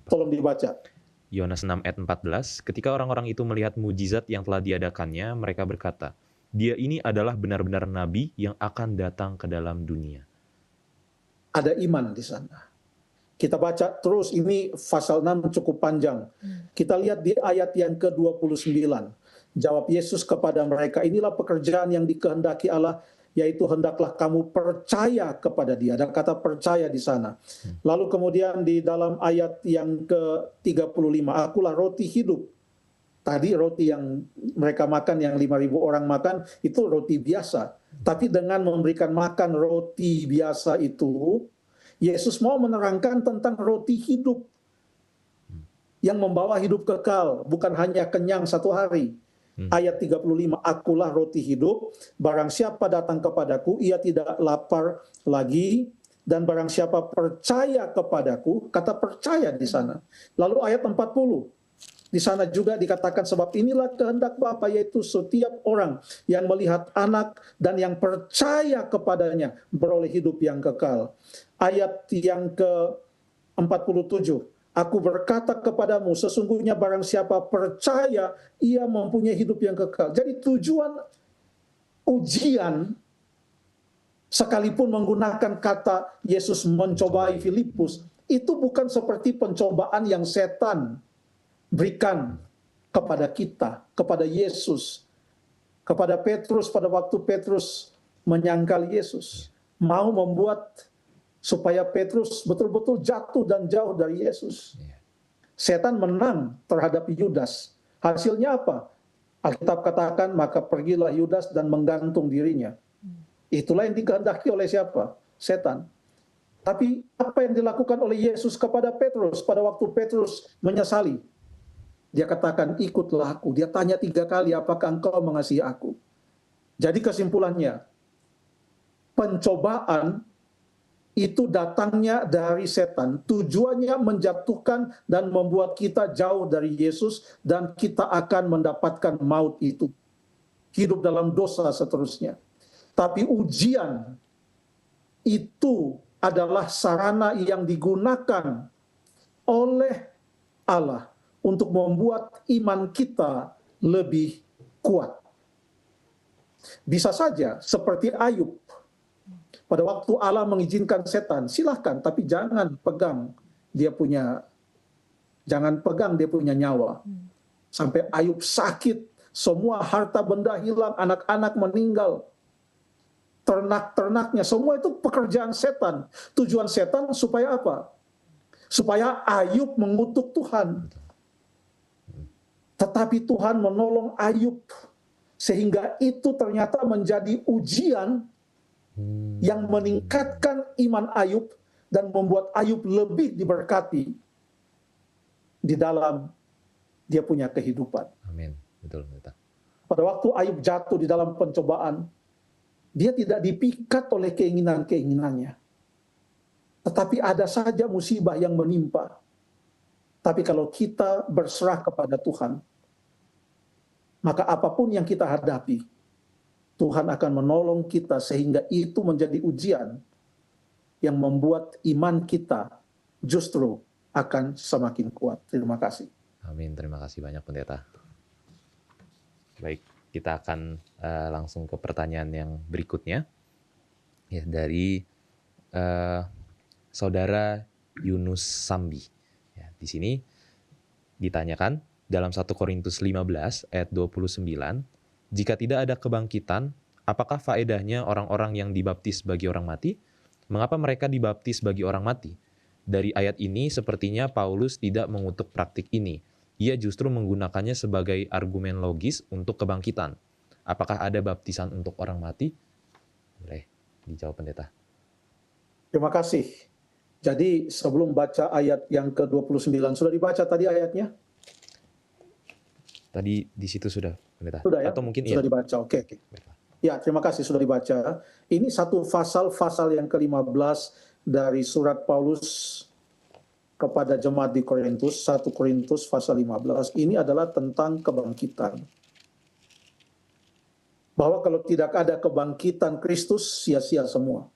Tolong dibaca. Yohanes 6 ayat 14, ketika orang-orang itu melihat mujizat yang telah diadakannya, mereka berkata, dia ini adalah benar-benar nabi yang akan datang ke dalam dunia. Ada iman di sana. Kita baca terus, ini pasal 6 cukup panjang. Kita lihat di ayat yang ke-29. Jawab Yesus kepada mereka, inilah pekerjaan yang dikehendaki Allah, yaitu hendaklah kamu percaya kepada Dia. Ada kata percaya di sana. Lalu kemudian di dalam ayat yang ke-35, akulah roti hidup. Tadi roti yang mereka makan, yang 5.000 orang makan, itu roti biasa. Tapi dengan memberikan makan roti biasa itu, Yesus mau menerangkan tentang roti hidup yang membawa hidup kekal, bukan hanya kenyang satu hari. Ayat 35, akulah roti hidup, barang siapa datang kepadaku, ia tidak lapar lagi, dan barang siapa percaya kepadaku, kata percaya di sana. Lalu ayat 40, di sana juga dikatakan, sebab inilah kehendak Bapa, yaitu setiap orang yang melihat anak dan yang percaya kepadanya beroleh hidup yang kekal. Ayat yang ke-47, aku berkata kepadamu, sesungguhnya barang siapa percaya, ia mempunyai hidup yang kekal. Jadi tujuan ujian, sekalipun menggunakan kata Yesus mencobai Filipus, itu bukan seperti pencobaan yang setan berikan kepada kita, kepada Yesus, kepada Petrus pada waktu Petrus menyangkal Yesus, mau membuat supaya Petrus betul-betul jatuh dan jauh dari Yesus. Setan menang terhadap Yudas. Hasilnya apa? Alkitab katakan, maka pergilah Yudas dan menggantung dirinya. Itulah yang dikehendaki oleh siapa? Setan. Tapi apa yang dilakukan oleh Yesus kepada Petrus pada waktu Petrus menyesali? Dia katakan, ikutlah aku. Dia tanya 3 kali, apakah engkau mengasihi aku? Jadi kesimpulannya, pencobaan itu datangnya dari setan. Tujuannya menjatuhkan dan membuat kita jauh dari Yesus, dan kita akan mendapatkan maut itu. Hidup dalam dosa seterusnya. Tapi ujian itu adalah sarana yang digunakan oleh Allah untuk membuat iman kita lebih kuat. Bisa saja seperti Ayub. Pada waktu Allah mengizinkan setan, silahkan, tapi jangan pegang dia punya nyawa. Sampai Ayub sakit, semua harta benda hilang, anak-anak meninggal, ternak-ternaknya, semua itu pekerjaan setan. Tujuan setan supaya apa? Supaya Ayub mengutuk Tuhan. Tetapi Tuhan menolong Ayub, sehingga itu ternyata menjadi ujian yang meningkatkan iman Ayub dan membuat Ayub lebih diberkati di dalam dia punya kehidupan. Amin. Betul, betul. Pada waktu Ayub jatuh di dalam pencobaan, dia tidak dipikat oleh keinginan-keinginannya. Tetapi ada saja musibah yang menimpa. Tapi kalau kita berserah kepada Tuhan, maka apapun yang kita hadapi, Tuhan akan menolong kita sehingga itu menjadi ujian yang membuat iman kita justru akan semakin kuat. Terima kasih. Amin, terima kasih banyak Pendeta. Baik, kita akan langsung ke pertanyaan yang berikutnya. Ya, dari Saudara Yunus Sambi. Ya, di sini ditanyakan dalam 1 Korintus 15 ayat 29, jika tidak ada kebangkitan, apakah faedahnya orang-orang yang dibaptis bagi orang mati? Mengapa mereka dibaptis bagi orang mati? Dari ayat ini sepertinya Paulus tidak mengutuk praktik ini. Ia justru menggunakannya sebagai argumen logis untuk kebangkitan. Apakah ada baptisan untuk orang mati? Boleh dijawab Pendeta. Terima kasih. Jadi sebelum baca ayat yang ke-29, sudah dibaca tadi ayatnya? Tadi di situ sudah, Pendeta. Sudah ya? Atau mungkin sudah iya. Dibaca, oke. Ya, terima kasih sudah dibaca. Ini satu pasal yang ke-15 dari surat Paulus kepada jemaat di Korintus, 1 Korintus pasal 15. Ini adalah tentang kebangkitan. Bahwa kalau tidak ada kebangkitan Kristus, sia-sia semua.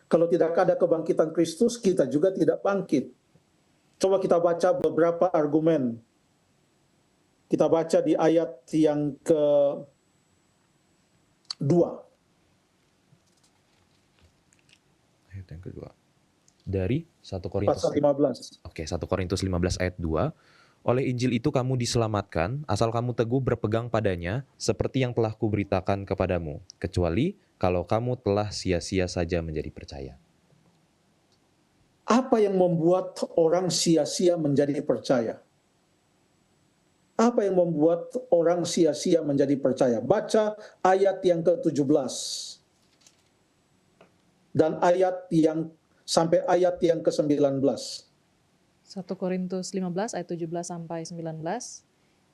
Kalau tidak ada kebangkitan Kristus, kita juga tidak bangkit. Coba kita baca beberapa argumen. Kita baca di ayat yang Ayat yang kedua. Dari 1 Korintus. Pasal 15. Oke, 1 Korintus 15 ayat 2. Oleh Injil itu kamu diselamatkan, asal kamu teguh berpegang padanya, seperti yang telah kuberitakan kepadamu, kecuali kalau kamu telah sia-sia saja menjadi percaya. Apa yang membuat orang sia-sia menjadi percaya? Apa yang membuat orang sia-sia menjadi percaya? Baca ayat yang ke-17. Dan sampai ayat yang ke-19. 1 Korintus 15 ayat 17 sampai 19.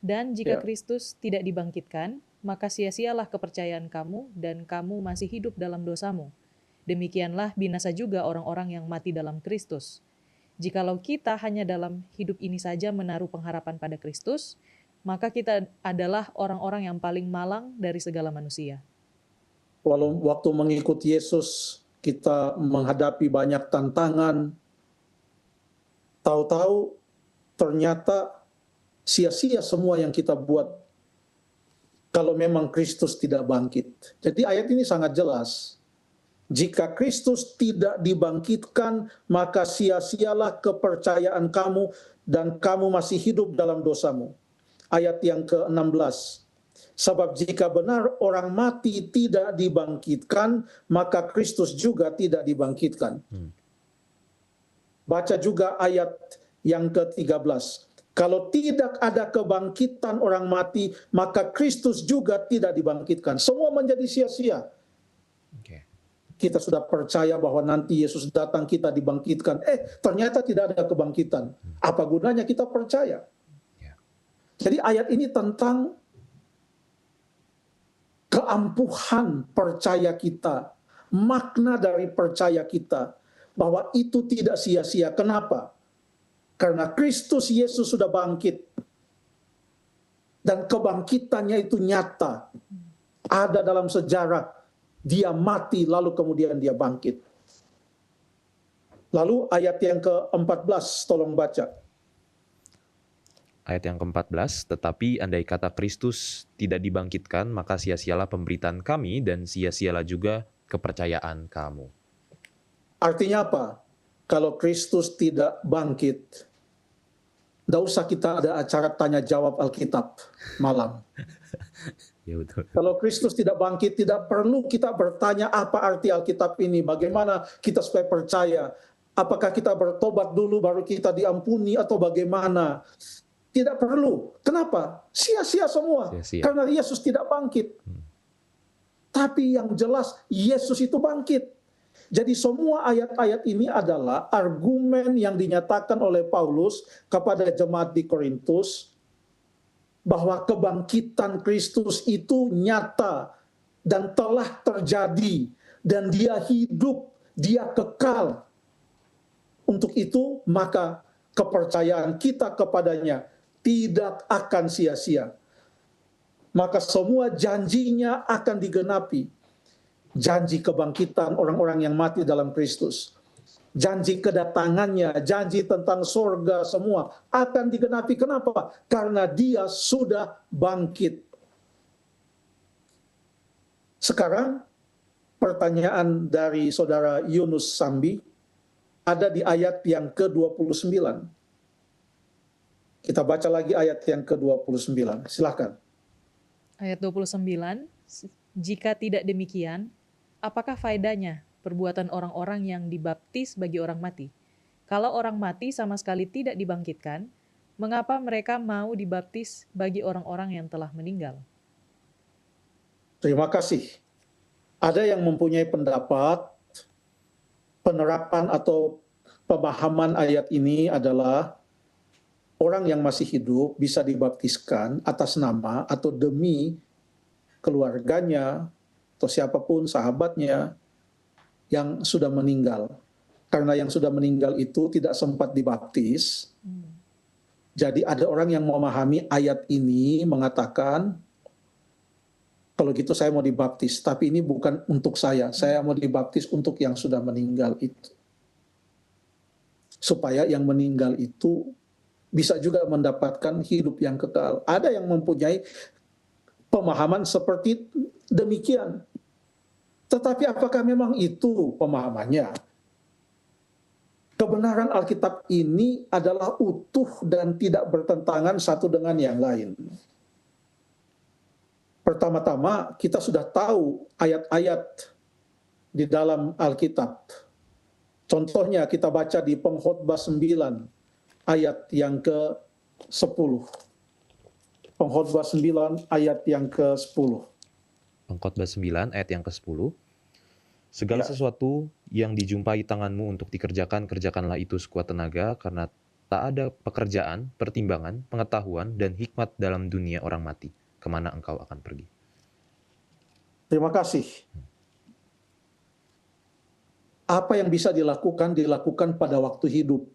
Dan jika Kristus tidak dibangkitkan, maka sia-sialah kepercayaan kamu dan kamu masih hidup dalam dosamu. Demikianlah binasa juga orang-orang yang mati dalam Kristus. Jikalau kita hanya dalam hidup ini saja menaruh pengharapan pada Kristus, maka kita adalah orang-orang yang paling malang dari segala manusia. Walau waktu mengikut Yesus, kita menghadapi banyak tantangan, tahu-tahu ternyata sia-sia semua yang kita buat kalau memang Kristus tidak bangkit. Jadi ayat ini sangat jelas. Jika Kristus tidak dibangkitkan, maka sia-sialah kepercayaan kamu dan kamu masih hidup dalam dosamu. Ayat yang ke-16. Sebab jika benar orang mati tidak dibangkitkan, maka Kristus juga tidak dibangkitkan. Baca juga ayat yang ke-13. Kalau tidak ada kebangkitan orang mati, maka Kristus juga tidak dibangkitkan. Semua menjadi sia-sia. Kita sudah percaya bahwa nanti Yesus datang, kita dibangkitkan. Ternyata tidak ada kebangkitan. Apa gunanya kita percaya? Jadi ayat ini tentang keampuhan percaya kita, makna dari percaya kita, bahwa itu tidak sia-sia. Kenapa? Karena Kristus Yesus sudah bangkit. Dan kebangkitannya itu nyata. Ada dalam sejarah. Dia mati, lalu kemudian dia bangkit. Lalu ayat yang ke-14, tolong baca. Ayat yang ke-14, tetapi andai kata Kristus tidak dibangkitkan, maka sia-sialah pemberitaan kami dan sia-sialah juga kepercayaan kamu. Artinya apa? Kalau Kristus tidak bangkit, tidak usah kita ada acara tanya jawab Alkitab malam. Ya betul. Kalau Kristus tidak bangkit, tidak perlu kita bertanya apa arti Alkitab ini, bagaimana kita supaya percaya, apakah kita bertobat dulu baru kita diampuni atau bagaimana. Tidak perlu. Kenapa? Sia-sia semua. Sia-sia. Karena Yesus tidak bangkit. Tapi yang jelas Yesus itu bangkit. Jadi semua ayat-ayat ini adalah argumen yang dinyatakan oleh Paulus kepada jemaat di Korintus, bahwa kebangkitan Kristus itu nyata dan telah terjadi, dan dia hidup, dia kekal. Untuk itu, maka kepercayaan kita kepadanya tidak akan sia-sia. Maka semua janjinya akan digenapi. Janji kebangkitan orang-orang yang mati dalam Kristus. Janji kedatangannya, janji tentang sorga, semua akan digenapi. Kenapa? Karena dia sudah bangkit. Sekarang, pertanyaan dari saudara Yunus Sambi ada di ayat yang ke-29. Kita baca lagi ayat yang ke-29. Silakan. Ayat 29, jika tidak demikian, apakah faedahnya perbuatan orang-orang yang dibaptis bagi orang mati? Kalau orang mati sama sekali tidak dibangkitkan, mengapa mereka mau dibaptis bagi orang-orang yang telah meninggal? Terima kasih. Ada yang mempunyai pendapat, penerapan atau pemahaman ayat ini adalah orang yang masih hidup bisa dibaptiskan atas nama atau demi keluarganya atau siapapun sahabatnya yang sudah meninggal. Karena yang sudah meninggal itu tidak sempat dibaptis. Jadi ada orang yang memahami ayat ini mengatakan, kalau gitu saya mau dibaptis, tapi ini bukan untuk saya mau dibaptis untuk yang sudah meninggal itu. Supaya yang meninggal itu bisa juga mendapatkan hidup yang kekal. Ada yang mempunyai pemahaman seperti demikian. Tetapi apakah memang itu pemahamannya? Kebenaran Alkitab ini adalah utuh dan tidak bertentangan satu dengan yang lain. Pertama-tama, kita sudah tahu ayat-ayat di dalam Alkitab. Contohnya kita baca di Pengkhotbah 9 ayat yang ke-10. Pengkhotbah 9 ayat yang ke-10. Pengkhotbah 9 ayat yang ke-10. Segala sesuatu yang dijumpai tanganmu untuk dikerjakan, kerjakanlah itu sekuat tenaga, karena tak ada pekerjaan, pertimbangan, pengetahuan, dan hikmat dalam dunia orang mati. Kemana engkau akan pergi? Terima kasih. Apa yang bisa dilakukan, dilakukan pada waktu hidup.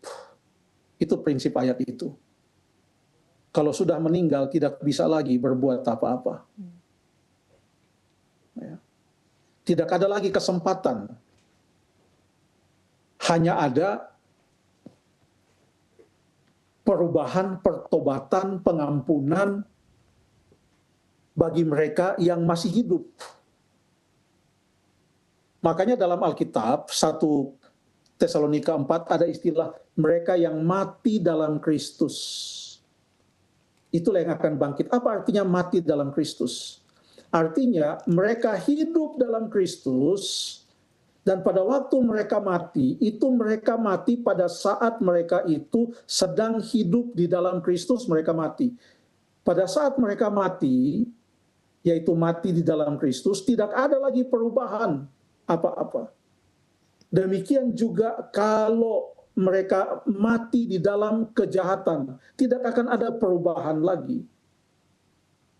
Itu prinsip ayat itu. Kalau sudah meninggal, tidak bisa lagi berbuat apa-apa. Ya. Tidak ada lagi kesempatan. Hanya ada perubahan, pertobatan, pengampunan bagi mereka yang masih hidup. Makanya dalam Alkitab 1 Tesalonika 4 ada istilah mereka yang mati dalam Kristus. Itulah yang akan bangkit. Apa artinya mati dalam Kristus? Artinya mereka hidup dalam Kristus, dan pada waktu mereka mati, itu mereka mati pada saat mereka itu sedang hidup di dalam Kristus, mereka mati. Pada saat mereka mati, yaitu mati di dalam Kristus, tidak ada lagi perubahan apa-apa. Demikian juga kalau mereka mati di dalam kejahatan, tidak akan ada perubahan lagi.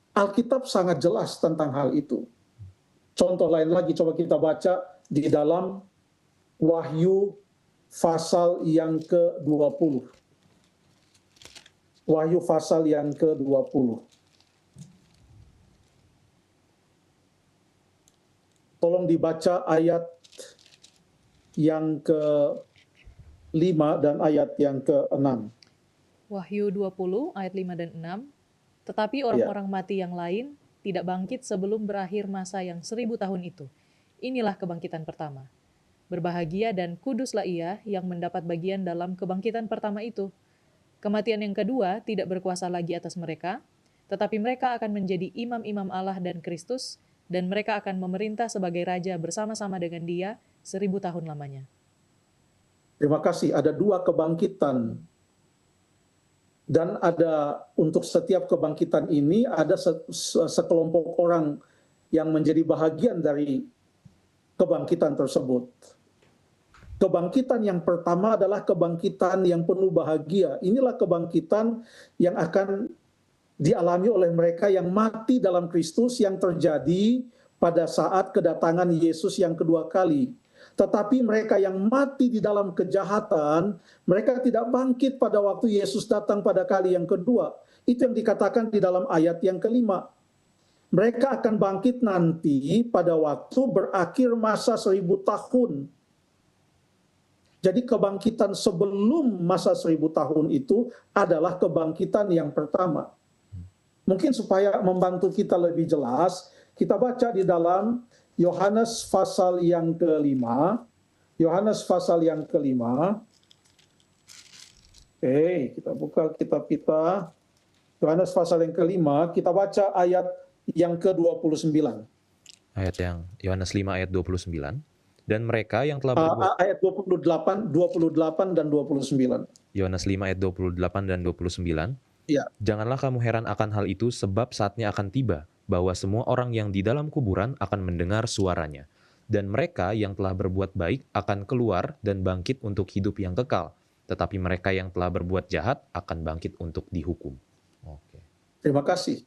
Alkitab sangat jelas tentang hal itu. Contoh lain lagi, coba kita baca di dalam Wahyu pasal yang ke-20. Wahyu pasal yang ke-20. Tolong dibaca ayat yang ke-5 dan ayat yang ke-6. Wahyu 20 ayat 5 dan 6. Tetapi orang-orang mati yang lain tidak bangkit sebelum berakhir masa yang 1000 tahun itu. Inilah kebangkitan pertama. Berbahagia dan kuduslah ia yang mendapat bagian dalam kebangkitan pertama itu. Kematian yang kedua tidak berkuasa lagi atas mereka, tetapi mereka akan menjadi imam-imam Allah dan Kristus, dan mereka akan memerintah sebagai raja bersama-sama dengan Dia 1000 tahun lamanya. Terima kasih. Ada dua kebangkitan. Dan ada untuk setiap kebangkitan ini ada sekelompok orang yang menjadi bahagian dari kebangkitan tersebut. Kebangkitan yang pertama adalah kebangkitan yang penuh bahagia. Inilah kebangkitan yang akan dialami oleh mereka yang mati dalam Kristus, yang terjadi pada saat kedatangan Yesus yang kedua kali. Tetapi mereka yang mati di dalam kejahatan, mereka tidak bangkit pada waktu Yesus datang pada kali yang kedua. Itu yang dikatakan di dalam ayat yang ke-5. Mereka akan bangkit nanti pada waktu berakhir masa 1000 tahun. Jadi kebangkitan sebelum masa 1000 tahun itu adalah kebangkitan yang pertama. Mungkin supaya membantu kita lebih jelas, kita baca di dalam Yohanes pasal yang ke-5. Yohanes pasal yang ke-5. Oke, kita buka kitab kita. Yohanes pasal yang ke-5, kita baca ayat yang ke-29. Yohanes 5 ayat 29. Dan mereka yang telah berbuat... ayat 28 dan 29. Yohanes 5 ayat 28 dan 29. Ya. Janganlah kamu heran akan hal itu, sebab saatnya akan tiba, bahwa semua orang yang di dalam kuburan akan mendengar suaranya. Dan mereka yang telah berbuat baik akan keluar dan bangkit untuk hidup yang kekal. Tetapi mereka yang telah berbuat jahat akan bangkit untuk dihukum. Oke. Terima kasih.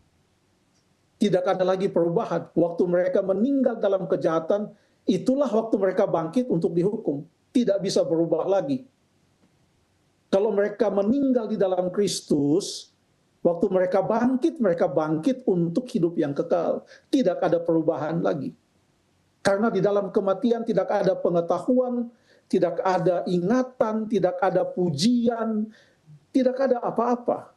Tidak ada lagi perubahan. Waktu mereka meninggal dalam kejahatan, itulah waktu mereka bangkit untuk dihukum. Tidak bisa berubah lagi. Kalau mereka meninggal di dalam Kristus, waktu mereka bangkit untuk hidup yang kekal. Tidak ada perubahan lagi. Karena di dalam kematian tidak ada pengetahuan, tidak ada ingatan, tidak ada pujian, tidak ada apa-apa.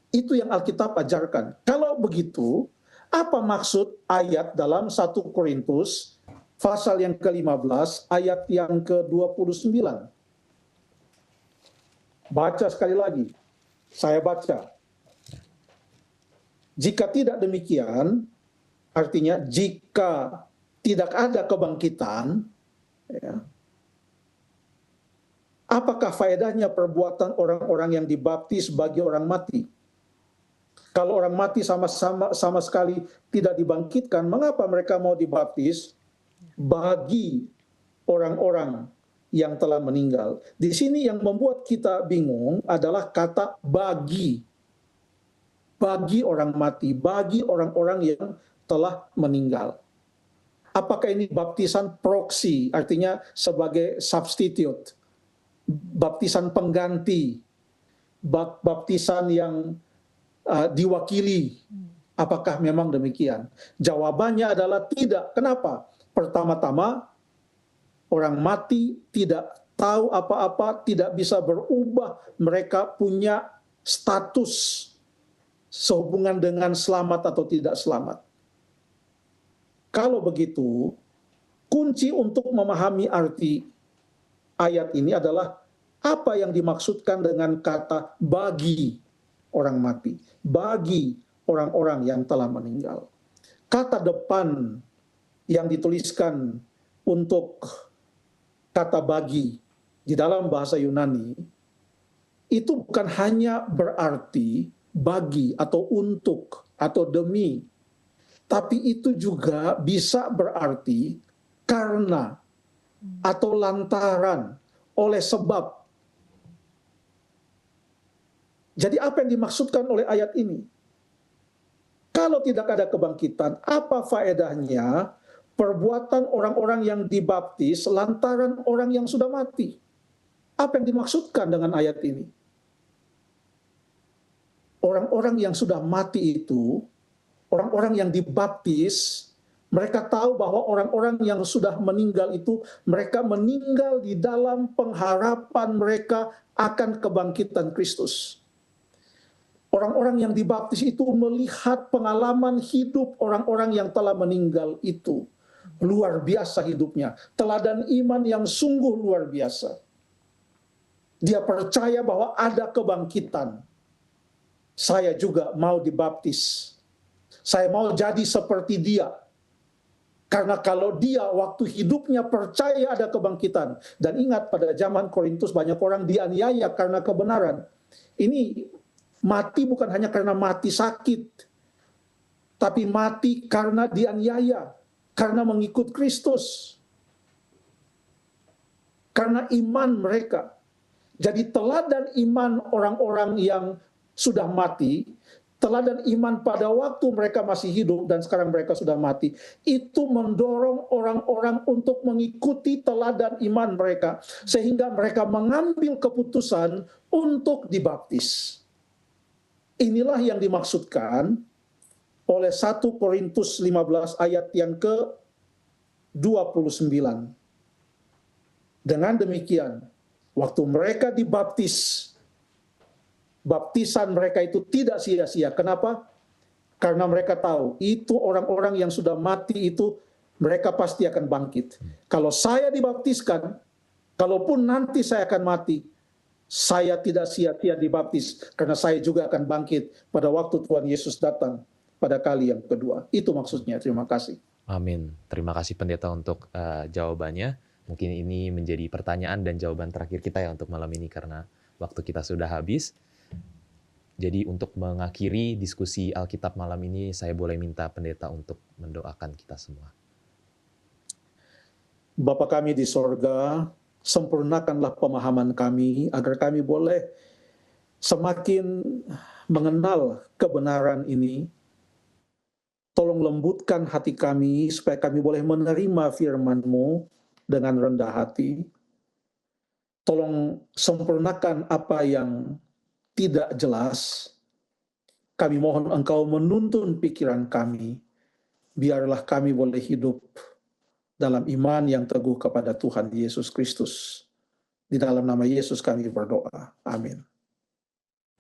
Itu yang Alkitab ajarkan. Kalau begitu, Apa maksud ayat dalam 1 Korintus pasal yang ke-15 ayat yang ke-29? Baca sekali lagi. Saya baca. Jika tidak demikian, artinya jika tidak ada kebangkitan, ya, apakah faedahnya perbuatan orang-orang yang dibaptis bagi orang mati? Kalau orang mati sama sekali tidak dibangkitkan, mengapa mereka mau dibaptis bagi orang-orang yang telah meninggal? Di sini yang membuat kita bingung adalah kata bagi. Bagi orang mati, bagi orang-orang yang telah meninggal. Apakah ini baptisan proksi, artinya sebagai substitute, baptisan pengganti, baptisan yang diwakili? Apakah memang demikian? Jawabannya adalah tidak. Kenapa? Pertama-tama, orang mati tidak tahu apa-apa, tidak bisa berubah. Mereka punya status sehubungan dengan selamat atau tidak selamat. Kalau begitu, kunci untuk memahami arti ayat ini adalah apa yang dimaksudkan dengan kata bagi orang mati, bagi orang-orang yang telah meninggal. Kata depan yang dituliskan untuk kata bagi di dalam bahasa Yunani itu bukan hanya berarti bagi atau untuk atau demi, tapi itu juga bisa berarti karena atau lantaran, oleh sebab. Jadi apa yang dimaksudkan oleh ayat ini? Kalau tidak ada kebangkitan, apa faedahnya perbuatan orang-orang yang dibaptis lantaran orang yang sudah mati? Apa yang dimaksudkan dengan ayat ini? Orang-orang yang sudah mati itu, orang-orang yang dibaptis, mereka tahu bahwa orang-orang yang sudah meninggal itu, mereka meninggal di dalam pengharapan mereka akan kebangkitan Kristus. Orang-orang yang dibaptis itu melihat pengalaman hidup orang-orang yang telah meninggal itu. Luar biasa hidupnya. Teladan iman yang sungguh luar biasa. Dia percaya bahwa ada kebangkitan. Saya juga mau dibaptis. Saya mau jadi seperti dia. Karena kalau dia waktu hidupnya percaya ada kebangkitan. Dan ingat pada zaman Korintus banyak orang dianiaya karena kebenaran. Ini mati bukan hanya karena mati sakit. Tapi mati karena dianiaya. Karena mengikut Kristus. Karena iman mereka. Jadi teladan iman orang-orang yang sudah mati, teladan iman pada waktu mereka masih hidup dan sekarang mereka sudah mati, itu mendorong orang-orang untuk mengikuti teladan iman mereka, sehingga mereka mengambil keputusan untuk dibaptis. Inilah yang dimaksudkan oleh 1 Korintus 15 ayat yang ke-29. Dengan demikian, waktu mereka dibaptis, baptisan mereka itu tidak sia-sia. Kenapa? Karena mereka tahu itu orang-orang yang sudah mati itu mereka pasti akan bangkit. Kalau saya dibaptiskan, kalaupun nanti saya akan mati, saya tidak sia-sia dibaptis karena saya juga akan bangkit pada waktu Tuhan Yesus datang pada kali yang kedua. Itu maksudnya. Terima kasih. Amin. Terima kasih pendeta untuk jawabannya. Mungkin ini menjadi pertanyaan dan jawaban terakhir kita ya untuk malam ini karena waktu kita sudah habis. Jadi untuk mengakhiri diskusi Alkitab malam ini, saya boleh minta pendeta untuk mendoakan kita semua. Bapa kami di sorga, sempurnakanlah pemahaman kami, agar kami boleh semakin mengenal kebenaran ini. Tolong lembutkan hati kami, supaya kami boleh menerima firman-Mu dengan rendah hati. Tolong sempurnakan apa yang tidak jelas. Kami mohon Engkau menuntun pikiran kami. Biarlah kami boleh hidup dalam iman yang teguh kepada Tuhan Yesus Kristus. Di dalam nama Yesus kami berdoa. Amin.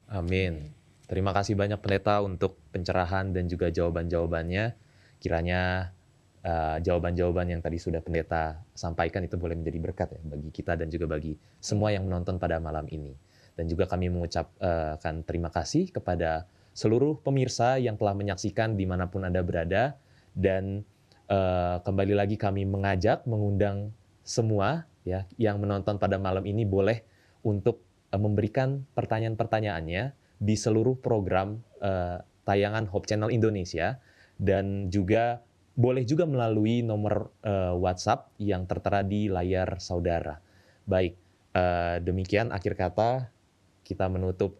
Amin. Terima kasih banyak pendeta untuk pencerahan dan juga jawaban-jawabannya. Kiranya jawaban-jawaban yang tadi sudah pendeta sampaikan itu boleh menjadi berkat ya bagi kita dan juga bagi semua yang menonton pada malam ini. Dan juga kami mengucapkan terima kasih kepada seluruh pemirsa yang telah menyaksikan dimanapun Anda berada. Dan kembali lagi kami mengundang semua ya yang menonton pada malam ini boleh untuk memberikan pertanyaan-pertanyaannya di seluruh program tayangan Hope Channel Indonesia, dan juga boleh juga melalui nomor WhatsApp yang tertera di layar saudara. Baik, demikian akhir kata kita menutup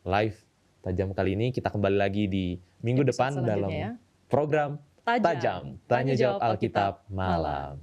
live tajam kali ini. Kita kembali lagi di minggu depan dalam program Tajam Tanya Jawab Alkitab Malam.